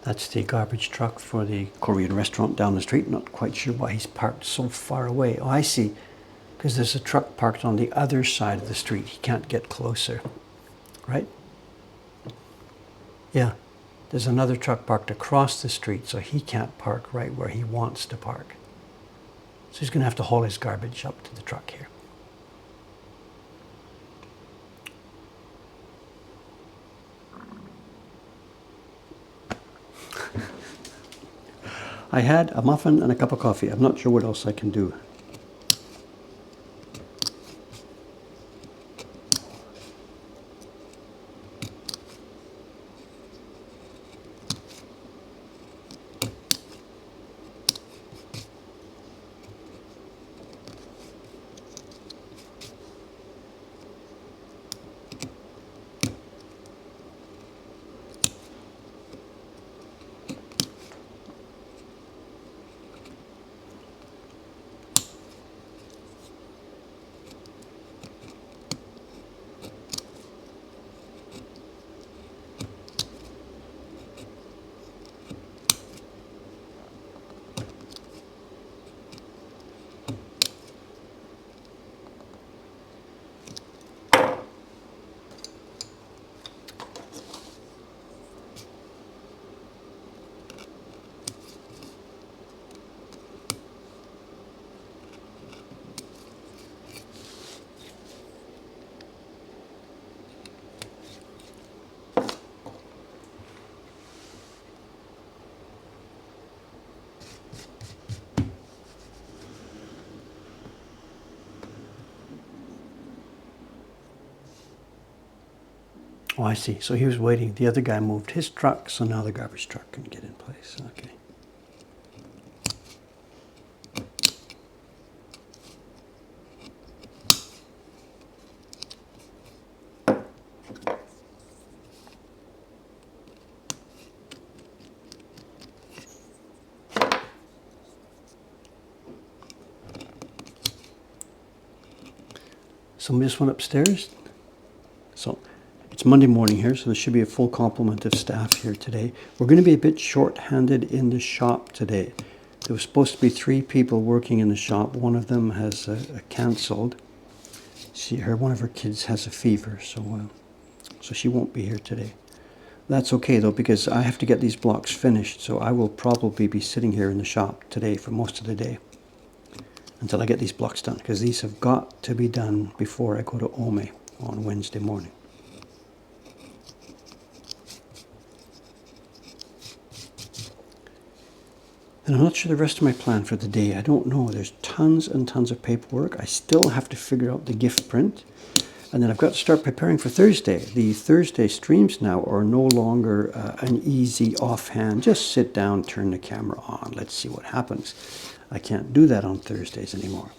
That's the garbage truck for the Korean restaurant down the street. Not quite sure why he's parked so far away. Oh, I see. Because there's a truck parked on the other side of the street. He can't get closer. Right? Yeah. There's another truck parked across the street, so he can't park right where he wants to park. So he's going to have to haul his garbage up to the truck here. I had a muffin and a cup of coffee. I'm not sure what else I can do. Oh, I see. So he was waiting. The other guy moved his truck, so now the garbage truck can get in place. Okay. Somebody just went upstairs. So it's Monday morning here, so there should be a full complement of staff here today. We're going to be a bit short-handed in the shop today. There was supposed to be 3 people working in the shop. One of them has cancelled. One of her kids has a fever, so she won't be here today. That's okay though, because I have to get these blocks finished, so I will probably be sitting here in the shop today for most of the day until I get these blocks done, because these have got to be done before I go to Ome on Wednesday morning. And I'm not sure the rest of my plan for the day. I don't know. There's tons and tons of paperwork. I still have to figure out the gift print. And then I've got to start preparing for Thursday. The Thursday streams now are no longer an easy offhand, just sit down, turn the camera on, let's see what happens. I can't do that on Thursdays anymore.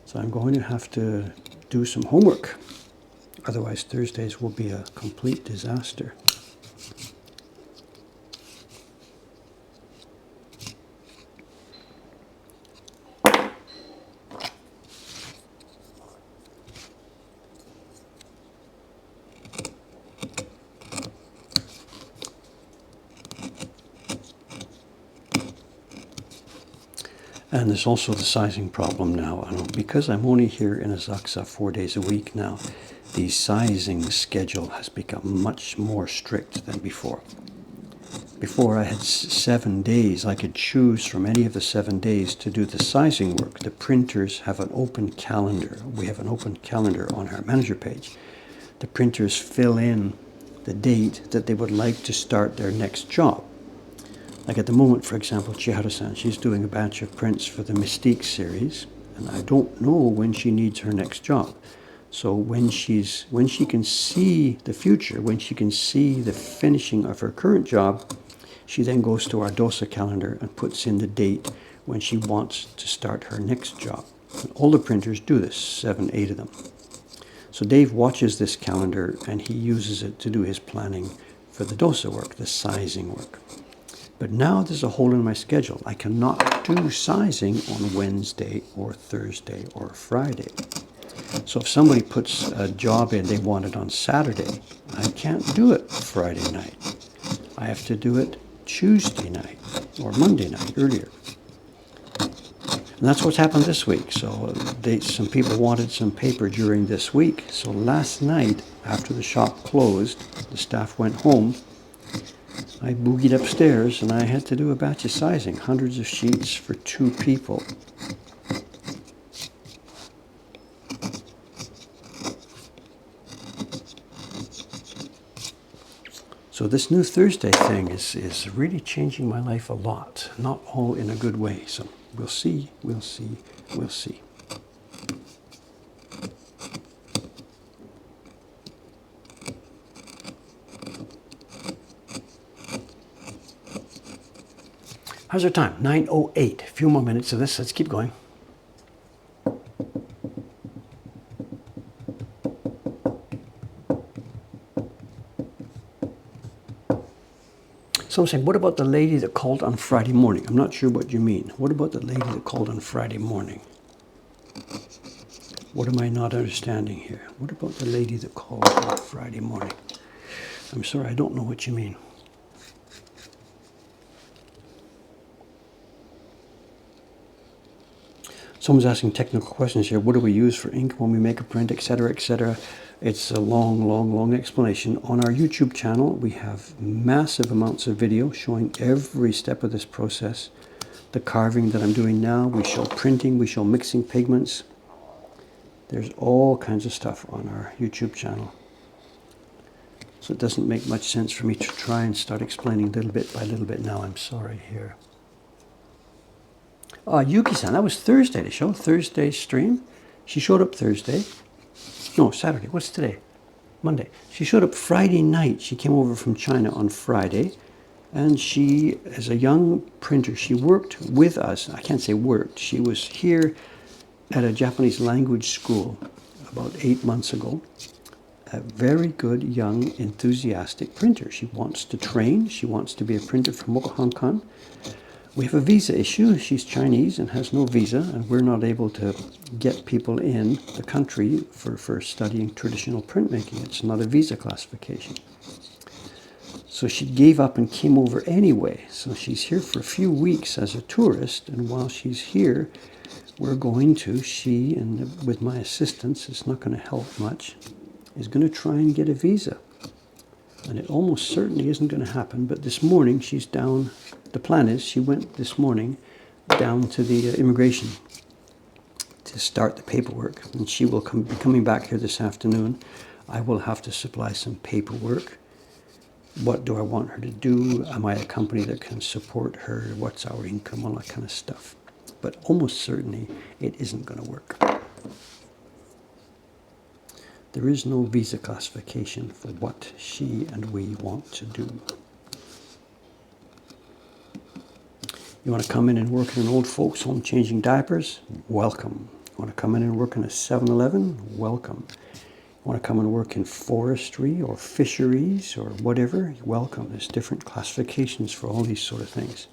So I'm going to have to do some homework. Otherwise Thursdays will be a complete disaster. And there's also the sizing problem now. Because I'm only here in Asakusa 4 days a week now, the sizing schedule has become much more strict than before. Before I had 7 days, I could choose from any of the 7 days to do the sizing work. The printers have an open calendar. We have an open calendar on our manager page. The printers fill in the date that they would like to start their next job. Like at the moment, for example, Chiharu-san, she's doing a batch of prints for the Mystique series, and I don't know when she needs her next job. So when she can see the future, when she can see the finishing of her current job, she then goes to our DOSA calendar and puts in the date when she wants to start her next job. And all the printers do this, 7, 8 of them. So Dave watches this calendar and he uses it to do his planning for the DOSA work, the sizing work. But now there's a hole in my schedule. I cannot do sizing on Wednesday or Thursday or Friday. So if somebody puts a job in they want it on Saturday, I can't do it Friday night. I have to do it Tuesday night or Monday night earlier. And that's what's happened this week. So some people wanted some paper during this week. So last night, after the shop closed, the staff went home. I boogied upstairs and I had to do a batch of sizing, hundreds of sheets for 2 people. So this new Thursday thing is really changing my life a lot. Not all in a good way. So we'll see, we'll see, we'll see. How's our time? 9:08. A few more minutes of this. Let's keep going. Someone saying, what about the lady that called on Friday morning? I'm not sure what you mean. What about the lady that called on Friday morning? What am I not understanding here? What about the lady that called on Friday morning? I'm sorry, I don't know what you mean. Someone's asking technical questions here. What do we use for ink when we make a print, etc., etc.? It's a long, long, long explanation. On our YouTube channel, we have massive amounts of video showing every step of this process. The carving that I'm doing now, we show printing, we show mixing pigments. There's all kinds of stuff on our YouTube channel. So it doesn't make much sense for me to try and start explaining little bit by little bit now. I'm sorry here. Yuki-san, that was Thursday to show. Thursday stream. She showed up Thursday. No, Saturday. What's today? Monday. She showed up Friday night. She came over from China on Friday. And she, as a young printer, she worked with us. I can't say worked. She was here at a Japanese language school about 8 months ago. A very good, young, enthusiastic printer. She wants to train. She wants to be a printer for Mokuhankan. We have a visa issue. She's Chinese and has no visa, and we're not able to get people in the country for studying traditional printmaking. It's not a visa classification. So she gave up and came over anyway. So she's here for a few weeks as a tourist, and while she's here, we're going to, she and with my assistance, it's not going to help much, is going to try and get a visa. And it almost certainly isn't going to happen, but this morning she's down. The plan is she went this morning down to the immigration to start the paperwork, and she will be coming back here this afternoon. I will have to supply some paperwork. What do I want her to do? Am I a company that can support her? What's our income? All that kind of stuff. But almost certainly it isn't going to work. There is no visa classification for what she and we want to do. You want to come in and work in an old folks home changing diapers? Welcome. You want to come in and work in a 7-Eleven? Welcome. You want to come and work in forestry or fisheries or whatever? Welcome. There's different classifications for all these sort of things.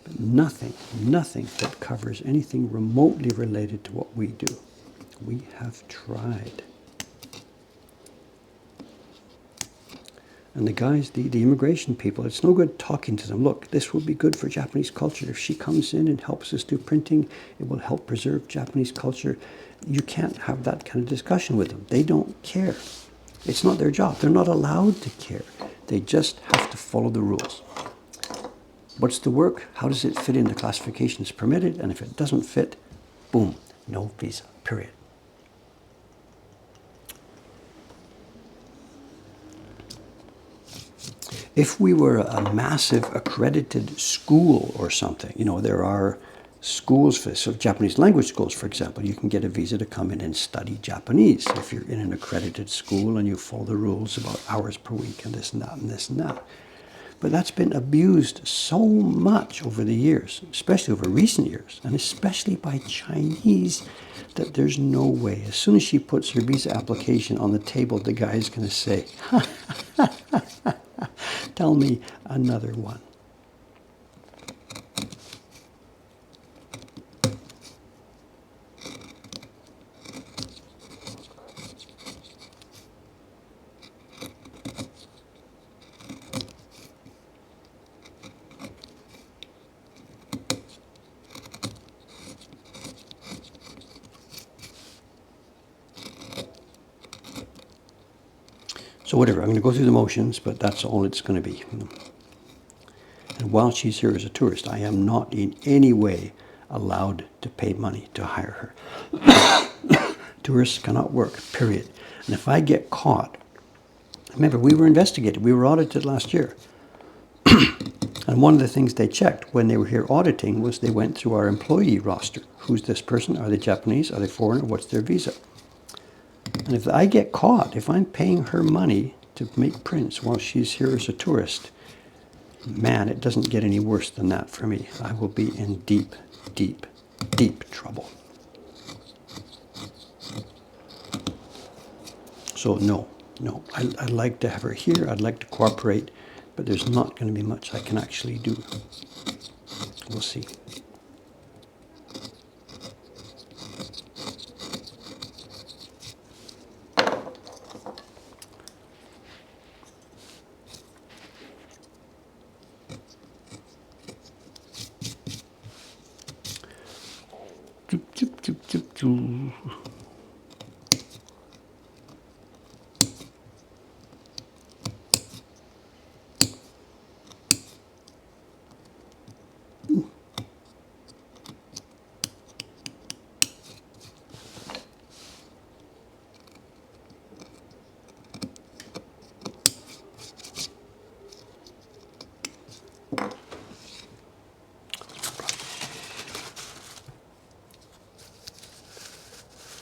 But nothing that covers anything remotely related to what we do. We have tried. And the guys, the immigration people, it's no good talking to them. Look, this will be good for Japanese culture. If she comes in and helps us do printing, it will help preserve Japanese culture. You can't have that kind of discussion with them. They don't care. It's not their job. They're not allowed to care. They just have to follow the rules. What's the work? How does it fit into classifications permitted? And if it doesn't fit, boom, no visa, period. If we were a massive accredited school or something, you know, there are schools for so Japanese language schools, for example, you can get a visa to come in and study Japanese if you're in an accredited school and you follow the rules about hours per week and this and that and this and that. But that's been abused so much over the years, especially over recent years, and especially by Chinese, that there's no way. As soon as she puts her visa application on the table, the guy's going to say, tell me another one. So whatever, I'm going to go through the motions, but that's all it's going to be. And while she's here as a tourist, I am not in any way allowed to pay money to hire her. Tourists cannot work, period. And if I get caught Remember, we were investigated. We were audited last year. And one of the things they checked when they were here auditing was they went through our employee roster. Who's this person? Are they Japanese? Are they foreigner? What's their visa? And if I get caught, if I'm paying her money to make prints while she's here as a tourist, man, it doesn't get any worse than that for me. I will be in deep, deep, deep trouble. So no, I'd like to have her here. I'd like to cooperate, but there's not going to be much I can actually do. We'll see.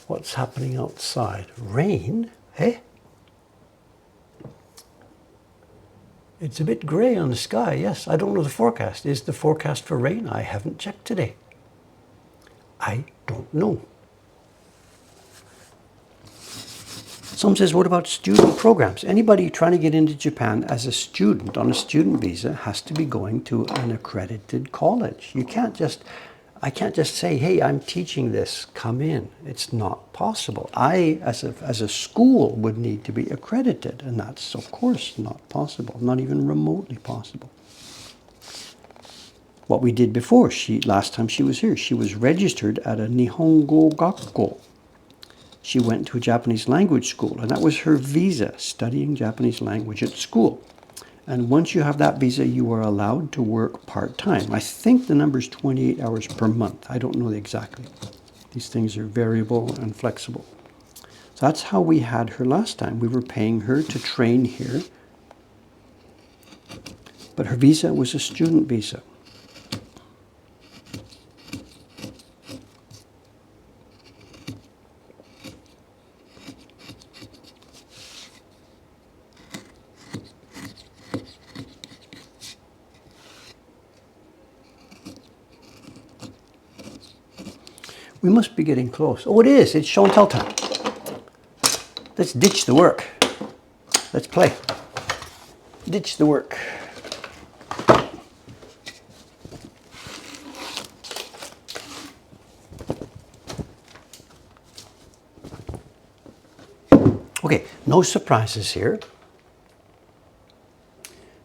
What's happening outside? Rain? Eh? It's a bit grey on the sky, yes. I don't know the forecast. Is the forecast for rain? I haven't checked today. I don't know. Someone says, what about student programs? Anybody trying to get into Japan as a student on a student visa has to be going to an accredited college. I can't just say, hey, I'm teaching this, come in. It's not possible. I, as a school, would need to be accredited, and that's, of course, not possible, not even remotely possible. What we did before, last time she was here, she was registered at a Nihongo Gakko. She went to a Japanese language school, and that was her visa, studying Japanese language at school. And once you have that visa, you are allowed to work part-time. I think the number is 28 hours per month. I don't know exactly. These things are variable and flexible. So that's how we had her last time. We were paying her to train here. But her visa was a student visa. We must be getting close. Oh, it is. It's show and tell time. Let's ditch the work. Let's play. Ditch the work. Okay, no surprises here.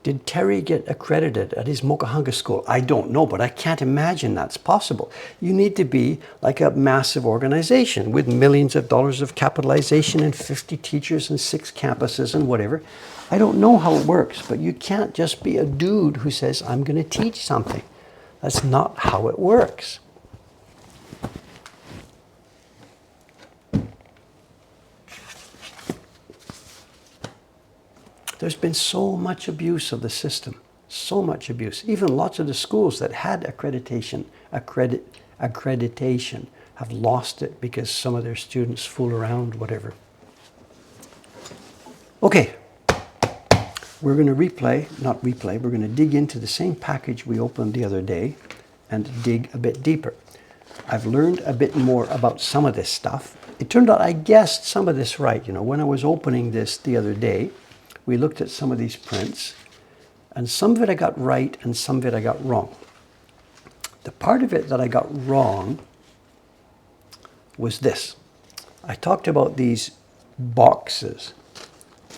Did Terry get accredited at his Mokuhankan school? I don't know, but I can't imagine that's possible. You need to be like a massive organization with millions of dollars of capitalization and 50 teachers and 6 campuses and whatever. I don't know how it works, but you can't just be a dude who says, I'm going to teach something. That's not how it works. There's been so much abuse of the system, so much abuse. Even lots of the schools that had accreditation have lost it because some of their students fool around, whatever. Okay, we're going to we're going to dig into the same package we opened the other day and dig a bit deeper. I've learned a bit more about some of this stuff. It turned out I guessed some of this right. You know, when I was opening this the other day, we looked at some of these prints, and some of it I got right and some of it I got wrong. The part of it that I got wrong was this. I talked about these boxes,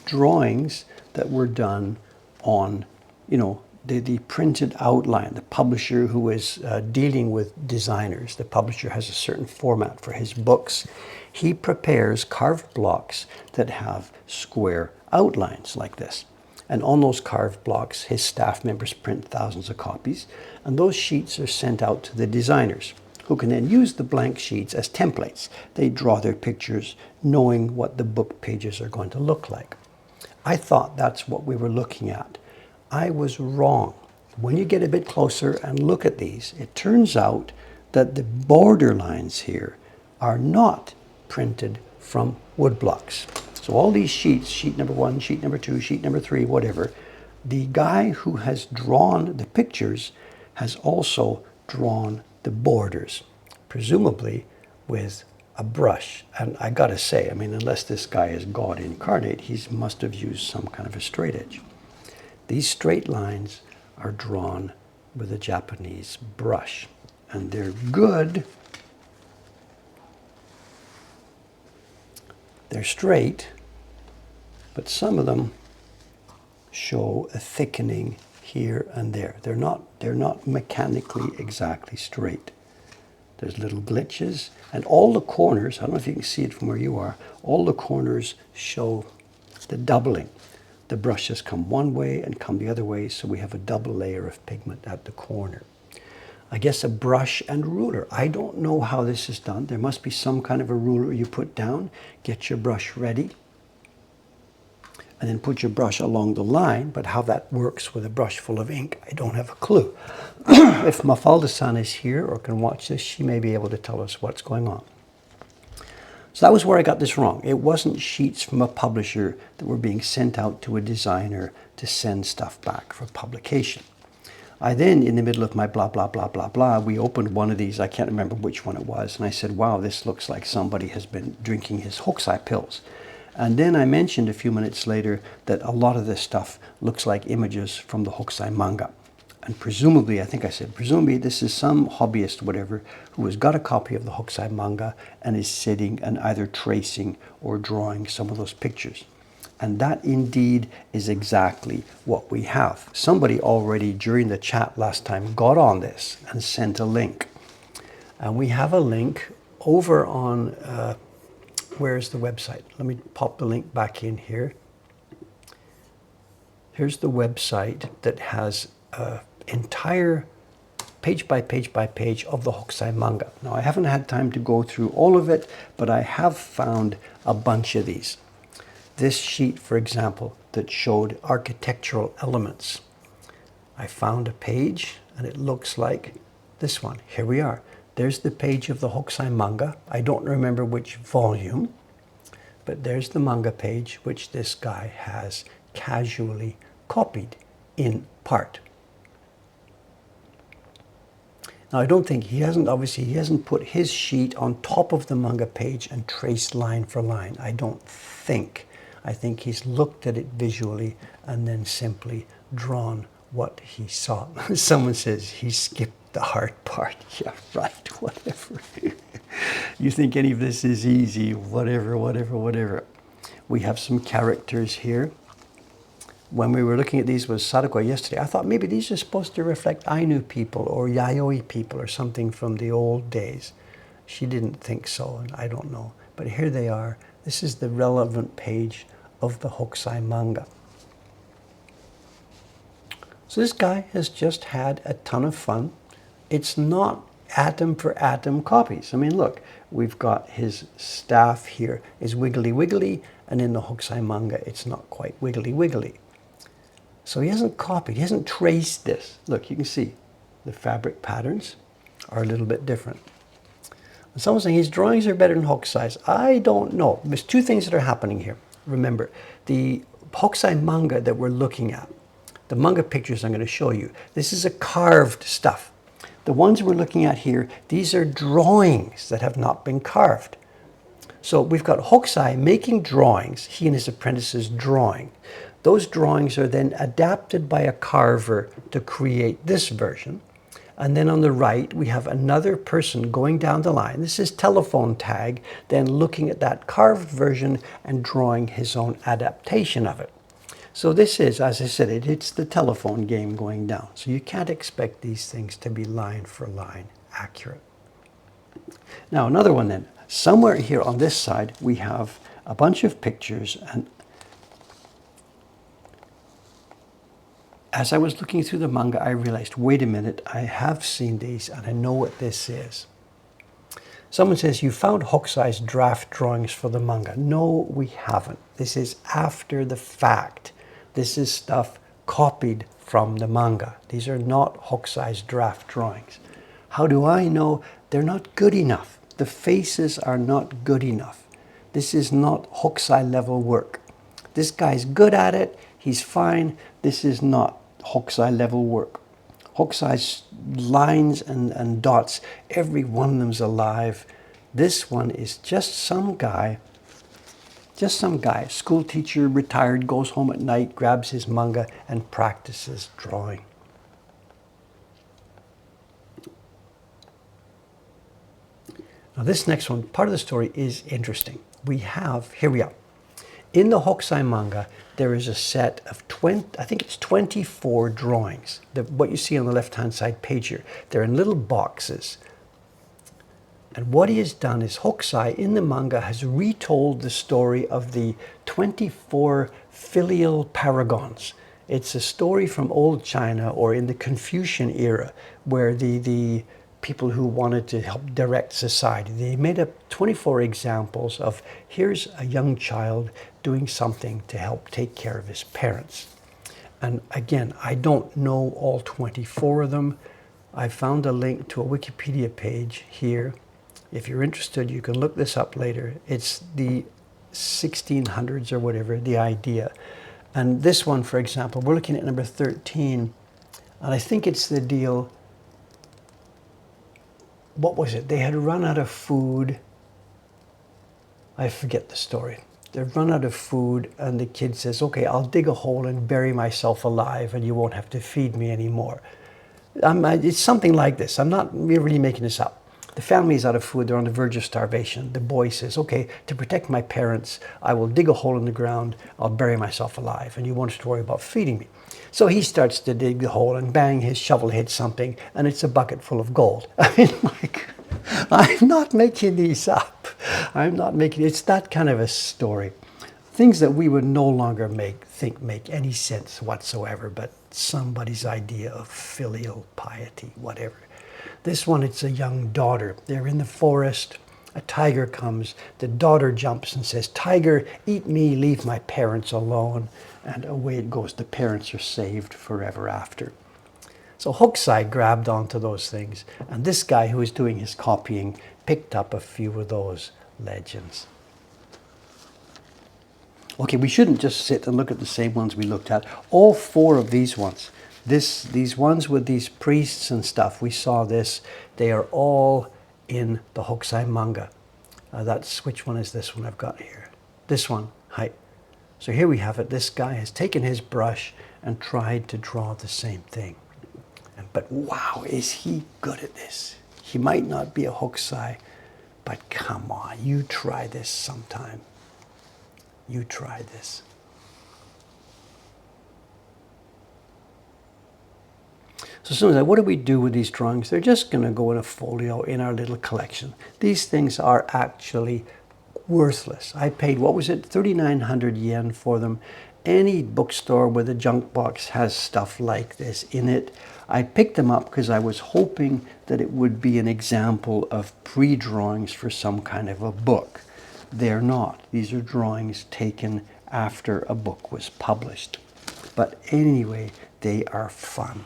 drawings that were done on, you know, the printed outline. The publisher who is dealing with designers, the publisher has a certain format for his books. He prepares carved blocks that have square outlines like this. And on those carved blocks, his staff members print thousands of copies, and those sheets are sent out to the designers, who can then use the blank sheets as templates. They draw their pictures knowing what the book pages are going to look like. I thought that's what we were looking at. I was wrong. When you get a bit closer and look at these, it turns out that the border lines here are not printed from wood blocks. So all these sheets, sheet number 1, sheet number 2, sheet number 3, whatever, the guy who has drawn the pictures has also drawn the borders, presumably with a brush. And I gotta say, I mean, unless this guy is God incarnate, he must have used some kind of a straight edge. These straight lines are drawn with a Japanese brush, and they're good. They're straight, but some of them show a thickening here and there. They're not mechanically exactly straight. There's little glitches, and all the corners, I don't know if you can see it from where you are, all the corners show the doubling. The brushes come one way and come the other way, so we have a double layer of pigment at the corner. I guess a brush and ruler. I don't know how this is done. There must be some kind of a ruler you put down, get your brush ready, and then put your brush along the line, but how that works with a brush full of ink, I don't have a clue. If Mafalda-san is here or can watch this, she may be able to tell us what's going on. So that was where I got this wrong. It wasn't sheets from a publisher that were being sent out to a designer to send stuff back for publication. I then, in the middle of my blah, blah, blah, blah, blah, we opened one of these, I can't remember which one it was, and I said, wow, this looks like somebody has been drinking his Hokusai pills. And then I mentioned a few minutes later that a lot of this stuff looks like images from the Hokusai manga. And presumably, I think I said, presumably this is some hobbyist, whatever, who has got a copy of the Hokusai manga and is sitting and either tracing or drawing some of those pictures. And that indeed is exactly what we have. Somebody already during the chat last time got on this and sent a link. And we have a link over on, where's the website? Let me pop the link back in here. Here's the website that has entire page by page by page of the Hokusai manga. Now, I haven't had time to go through all of it, but I have found a bunch of these. This sheet, for example, that showed architectural elements. I found a page, and it looks like this one. Here we are. There's the page of the Hokusai manga. I don't remember which volume, but there's the manga page, which this guy has casually copied in part. Now, I don't think he hasn't put his sheet on top of the manga page and traced line for line. I don't think. I think he's looked at it visually and then simply drawn what he saw. Someone says he skipped the hard part. Yeah, right, whatever. You think any of this is easy, whatever, whatever, whatever. We have some characters here. When we were looking at these with Sadako yesterday, I thought maybe these are supposed to reflect Ainu people or Yayoi people or something from the old days. She didn't think so, and I don't know. But here they are. This is the relevant page of the Hokusai manga. So this guy has just had a ton of fun. It's not atom for atom copies. I mean, look, we've got his staff here is wiggly wiggly, and in the Hokusai manga, it's not quite wiggly wiggly. So he hasn't copied, he hasn't traced this. Look, you can see the fabric patterns are a little bit different. And someone's saying his drawings are better than Hokusai's. I don't know. There's two things that are happening here. Remember, the Hokusai manga that we're looking at, the manga pictures I'm going to show you, this is a carved stuff. The ones we're looking at here, these are drawings that have not been carved. So we've got Hokusai making drawings, he and his apprentices drawing. Those drawings are then adapted by a carver to create this version. And then on the right, we have another person going down the line. This is telephone tag, then looking at that carved version and drawing his own adaptation of it. So this is, as I said, it's the telephone game going down. So you can't expect these things to be line for line accurate. Now another one then. Somewhere here on this side, we have a bunch of pictures, and as I was looking through the manga, I realized, wait a minute, I have seen these and I know what this is. Someone says, you found Hokusai's draft drawings for the manga. No, we haven't. This is after the fact. This is stuff copied from the manga. These are not Hokusai's draft drawings. How do I know? They're not good enough. The faces are not good enough. This is not Hokusai level work. This guy's good at it. He's fine. This is not Hokusai level work. Hokusai's lines and dots, every one of them's alive. This one is just some guy, school teacher, retired, goes home at night, grabs his manga and practices drawing. Now this next one, part of the story is interesting. Here we are. In the Hokusai manga, there is a set of 24 drawings. What you see on the left-hand side page here, they're in little boxes. And what he has done is Hokusai in the manga has retold the story of the 24 filial paragons. It's a story from old China or in the Confucian era where the people who wanted to help direct society, they made up 24 examples of here's a young child doing something to help take care of his parents. And again, I don't know all 24 of them. I found a link to a Wikipedia page here. If you're interested, you can look this up later. It's the 1600s or whatever, the idea. And this one, for example, we're looking at number 13, and I think it's the deal, what was it? They had run out of food. I forget the story. They've run out of food, and the kid says, okay, I'll dig a hole and bury myself alive, and you won't have to feed me anymore. It's something like this. I'm not really making this up. The family is out of food. They're on the verge of starvation. The boy says, okay, to protect my parents, I will dig a hole in the ground. I'll bury myself alive, and you won't have to worry about feeding me. So he starts to dig the hole, and bang, his shovel hits something, and it's a bucket full of gold. I mean, like, I'm not making these up. It's that kind of a story. Things that we would no longer think make any sense whatsoever, but somebody's idea of filial piety, whatever. This one, it's a young daughter. They're in the forest. A tiger comes. The daughter jumps and says, tiger, eat me, leave my parents alone. And away it goes. The parents are saved forever after. So Hokusai grabbed onto those things. And this guy who was doing his copying picked up a few of those legends. Okay, we shouldn't just sit and look at the same ones we looked at. All four of these ones. These ones with these priests and stuff, we saw this. They are all in the Hokusai manga. Which one is this one I've got here? This one, hi. So here we have it. This guy has taken his brush and tried to draw the same thing. But wow, is he good at this? He might not be a Hokusai, but come on, you try this sometime. You try this. So someone said, what do we do with these drawings? They're just going to go in a folio in our little collection. These things are actually worthless. I paid, what was it, 3,900 yen for them. Any bookstore with a junk box has stuff like this in it. I picked them up because I was hoping that it would be an example of pre-drawings for some kind of a book. They're not. These are drawings taken after a book was published. But anyway, they are fun.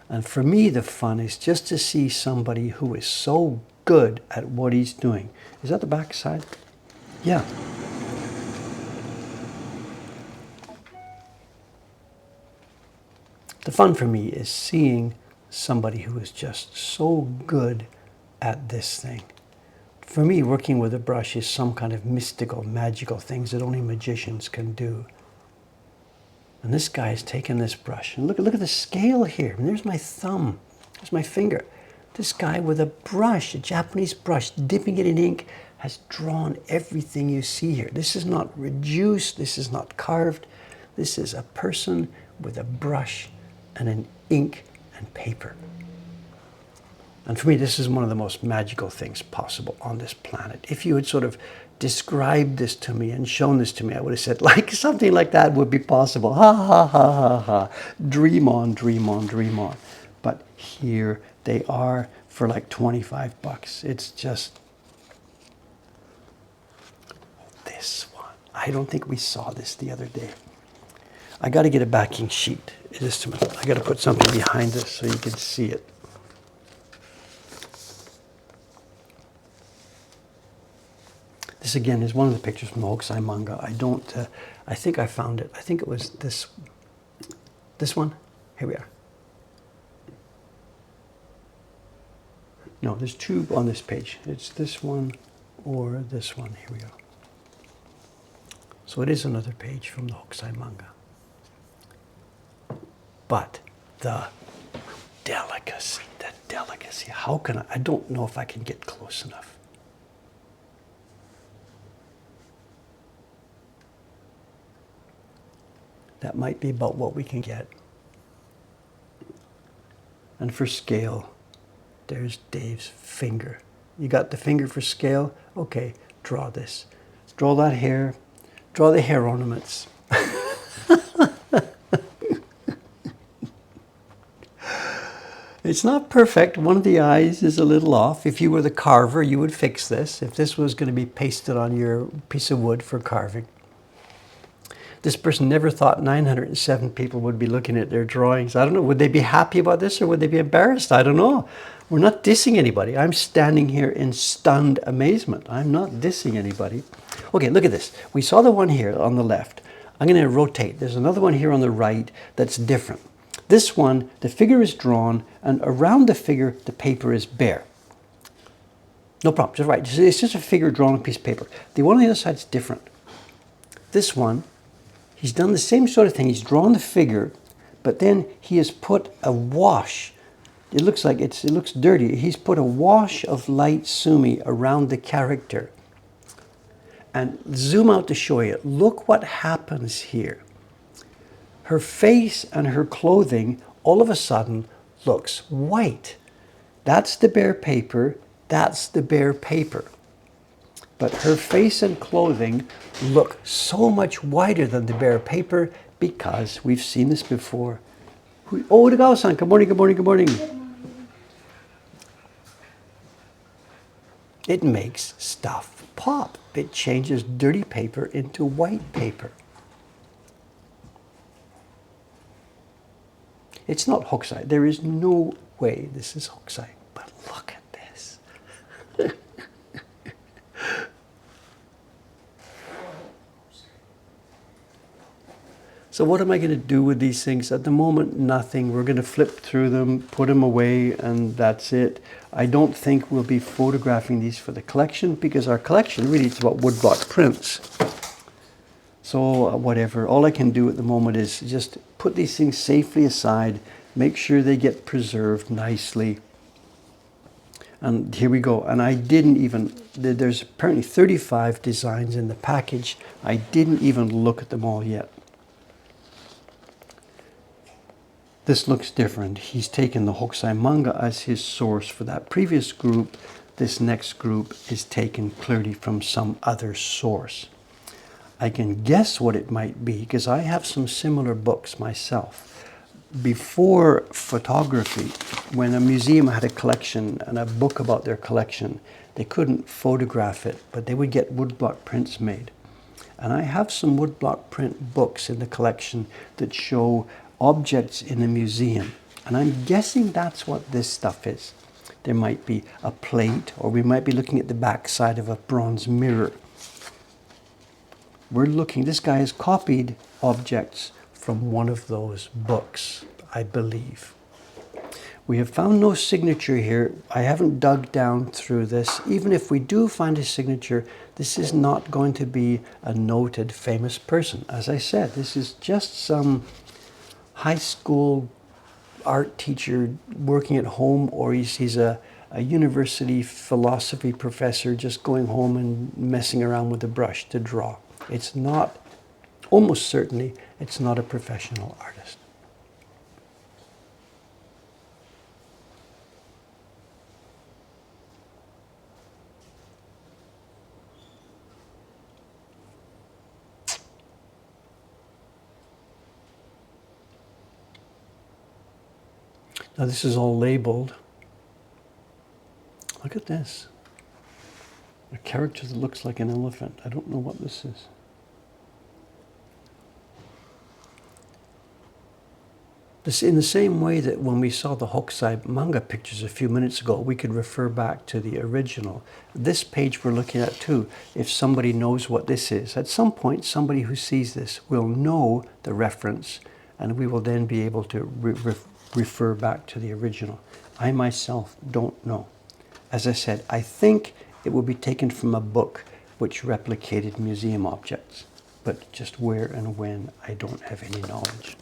And for me, the fun is just to see somebody who is so good at what he's doing. Is that the back side? Yeah. The fun for me is seeing somebody who is just so good at this thing. For me, working with a brush is some kind of mystical, magical things that only magicians can do. And this guy has taken this brush, and look at the scale here. And there's my thumb, there's my finger. This guy with a brush, a Japanese brush, dipping it in ink, has drawn everything you see here. This is not reduced, this is not carved. This is a person with a brush and an ink and paper. And for me, this is one of the most magical things possible on this planet. If you had sort of described this to me and shown this to me, I would have said, like, something like that would be possible. Ha, ha, ha, ha, ha. Dream on, dream on, dream on. But here they are for like 25 bucks. It's just this one. I don't think we saw this the other day. I got to get a backing sheet. Just a minute. I got to put something behind this so you can see it. This again is one of the pictures from the Hokusai manga. I think I found it. I think it was this one. Here we are. No, there's two on this page. It's this one or this one. Here we go. So it is another page from the Hokusai manga. But the delicacy, how can I don't know if I can get close enough. That might be about what we can get. And for scale, there's Dave's finger. You got the finger for scale? Okay, draw this. Draw that hair. Draw the hair ornaments. It's not perfect. One of the eyes is a little off. If you were the carver, you would fix this. If this was going to be pasted on your piece of wood for carving. This person never thought 907 people would be looking at their drawings. I don't know. Would they be happy about this or would they be embarrassed? I don't know. We're not dissing anybody. I'm standing here in stunned amazement. I'm not dissing anybody. Okay, look at this. We saw the one here on the left. I'm going to rotate. There's another one here on the right that's different. This one, the figure is drawn, and around the figure, the paper is bare. No problem, just right. It's just a figure drawn on a piece of paper. The one on the other side is different. This one, he's done the same sort of thing. He's drawn the figure, but then he has put a wash. It looks like it looks dirty. He's put a wash of light sumi around the character. And zoom out to show you. Look what happens here. Her face and her clothing all of a sudden looks white. That's the bare paper. That's the bare paper. But her face and clothing look so much whiter than the bare paper because we've seen this before. Oh, Tagawa-san, good morning, good morning, good morning. It makes stuff pop. It changes dirty paper into white paper. It's not Hokusai. There is no way this is Hokusai. But look at this. So what am I going to do with these things? At the moment, nothing. We're going to flip through them, put them away, and that's it. I don't think we'll be photographing these for the collection because our collection really is about woodblock prints. So whatever. All I can do at the moment is just put these things safely aside, make sure they get preserved nicely. And here we go. And I didn't even, there's apparently 35 designs in the package. I didn't even look at them all yet. This looks different. He's taken the Hokusai manga as his source for that previous group. This next group is taken clearly from some other source. I can guess what it might be because I have some similar books myself. Before photography, when a museum had a collection and a book about their collection, they couldn't photograph it, but they would get woodblock prints made. And I have some woodblock print books in the collection that show objects in a museum. And I'm guessing that's what this stuff is. There might be a plate, or we might be looking at the back side of a bronze mirror. We're looking, this guy has copied objects from one of those books, I believe. We have found no signature here. I haven't dug down through this. Even if we do find a signature, this is not going to be a noted famous person. As I said, this is just some high school art teacher working at home, or he's a university philosophy professor just going home and messing around with a brush to draw. It's not, almost certainly, it's not a professional artist. Now this is all labeled. Look at this. A character that looks like an elephant. I don't know what this is. This, in the same way that when we saw the Hokusai manga pictures a few minutes ago, we could refer back to the original. This page we're looking at too, if somebody knows what this is, at some point somebody who sees this will know the reference, and we will then be able to refer back to the original. I myself don't know. As I said, I think it will be taken from a book which replicated museum objects, but just where and when, I don't have any knowledge.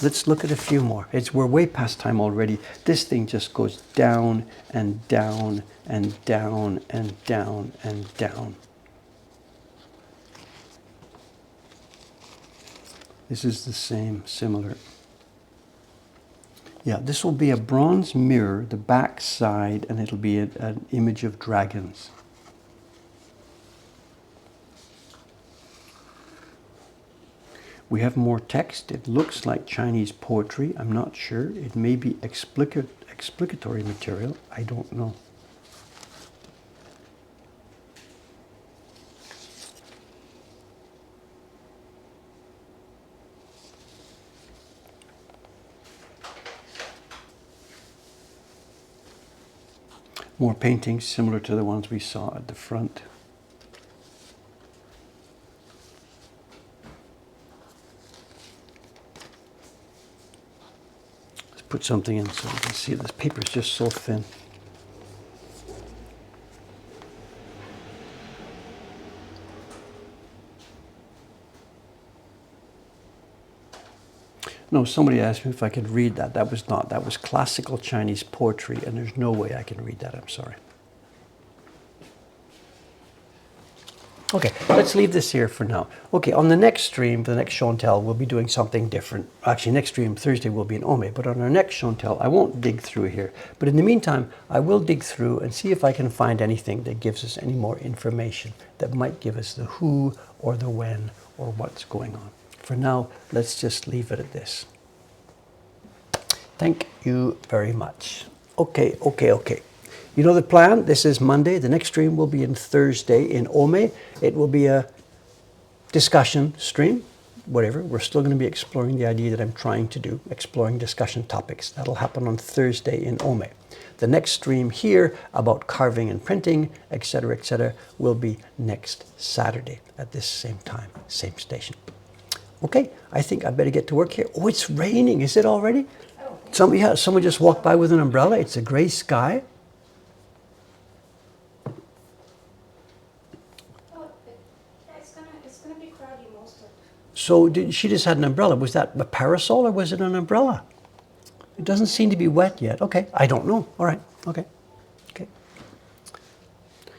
Let's look at a few more. We're way past time already. This thing just goes down and down and down and down and down. This is the same, similar. Yeah, this will be a bronze mirror, the back side, and it'll be an image of dragons. We have more text. It looks like Chinese poetry. I'm not sure. It may be explicatory material. I don't know. More paintings similar to the ones we saw at the front. Let's put something in so you can see this paper is just so thin. No, somebody asked me if I could read that. That was classical Chinese poetry, and there's no way I can read that, I'm sorry. Okay, let's leave this here for now. Okay, on the next stream, the next show and tell, we'll be doing something different. Actually, next stream, Thursday, will be in Ome, but on our next show and tell, I won't dig through here. But in the meantime, I will dig through and see if I can find anything that gives us any more information that might give us the who or the when or what's going on. For now, let's just leave it at this. Thank you very much. Okay. You know the plan. This is Monday. The next stream will be in Thursday in Ome. It will be a discussion stream, whatever. We're still going to be exploring the idea that I'm trying to do, exploring discussion topics. That'll happen on Thursday in Ome. The next stream here about carving and printing, etc., will be next Saturday at this same time, same station. Okay, I think I better get to work here. Oh, it's raining. Is it already? Someone just walked by with an umbrella. It's a gray sky. Oh, it's gonna be cloudy most of. So she just had an umbrella. Was that a parasol or was it an umbrella? It doesn't seem to be wet yet. Okay, I don't know. All right. Okay.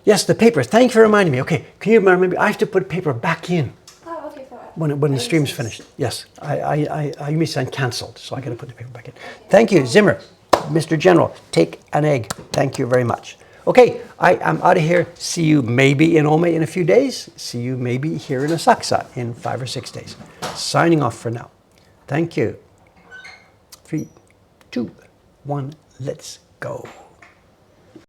Yes, the paper. Thank you for reminding me. Okay, can you remember? I have to put paper back in. When the stream's finished. Yes, I may sound cancelled, so I got to put the paper back in. Thank you, Zimmer. Mr. General, take an egg. Thank you very much. Okay, I am out of here. See you maybe in Ome in a few days. See you maybe here in Asakusa in 5 or 6 days. Signing off for now. Thank you. 3, 2, 1, let's go.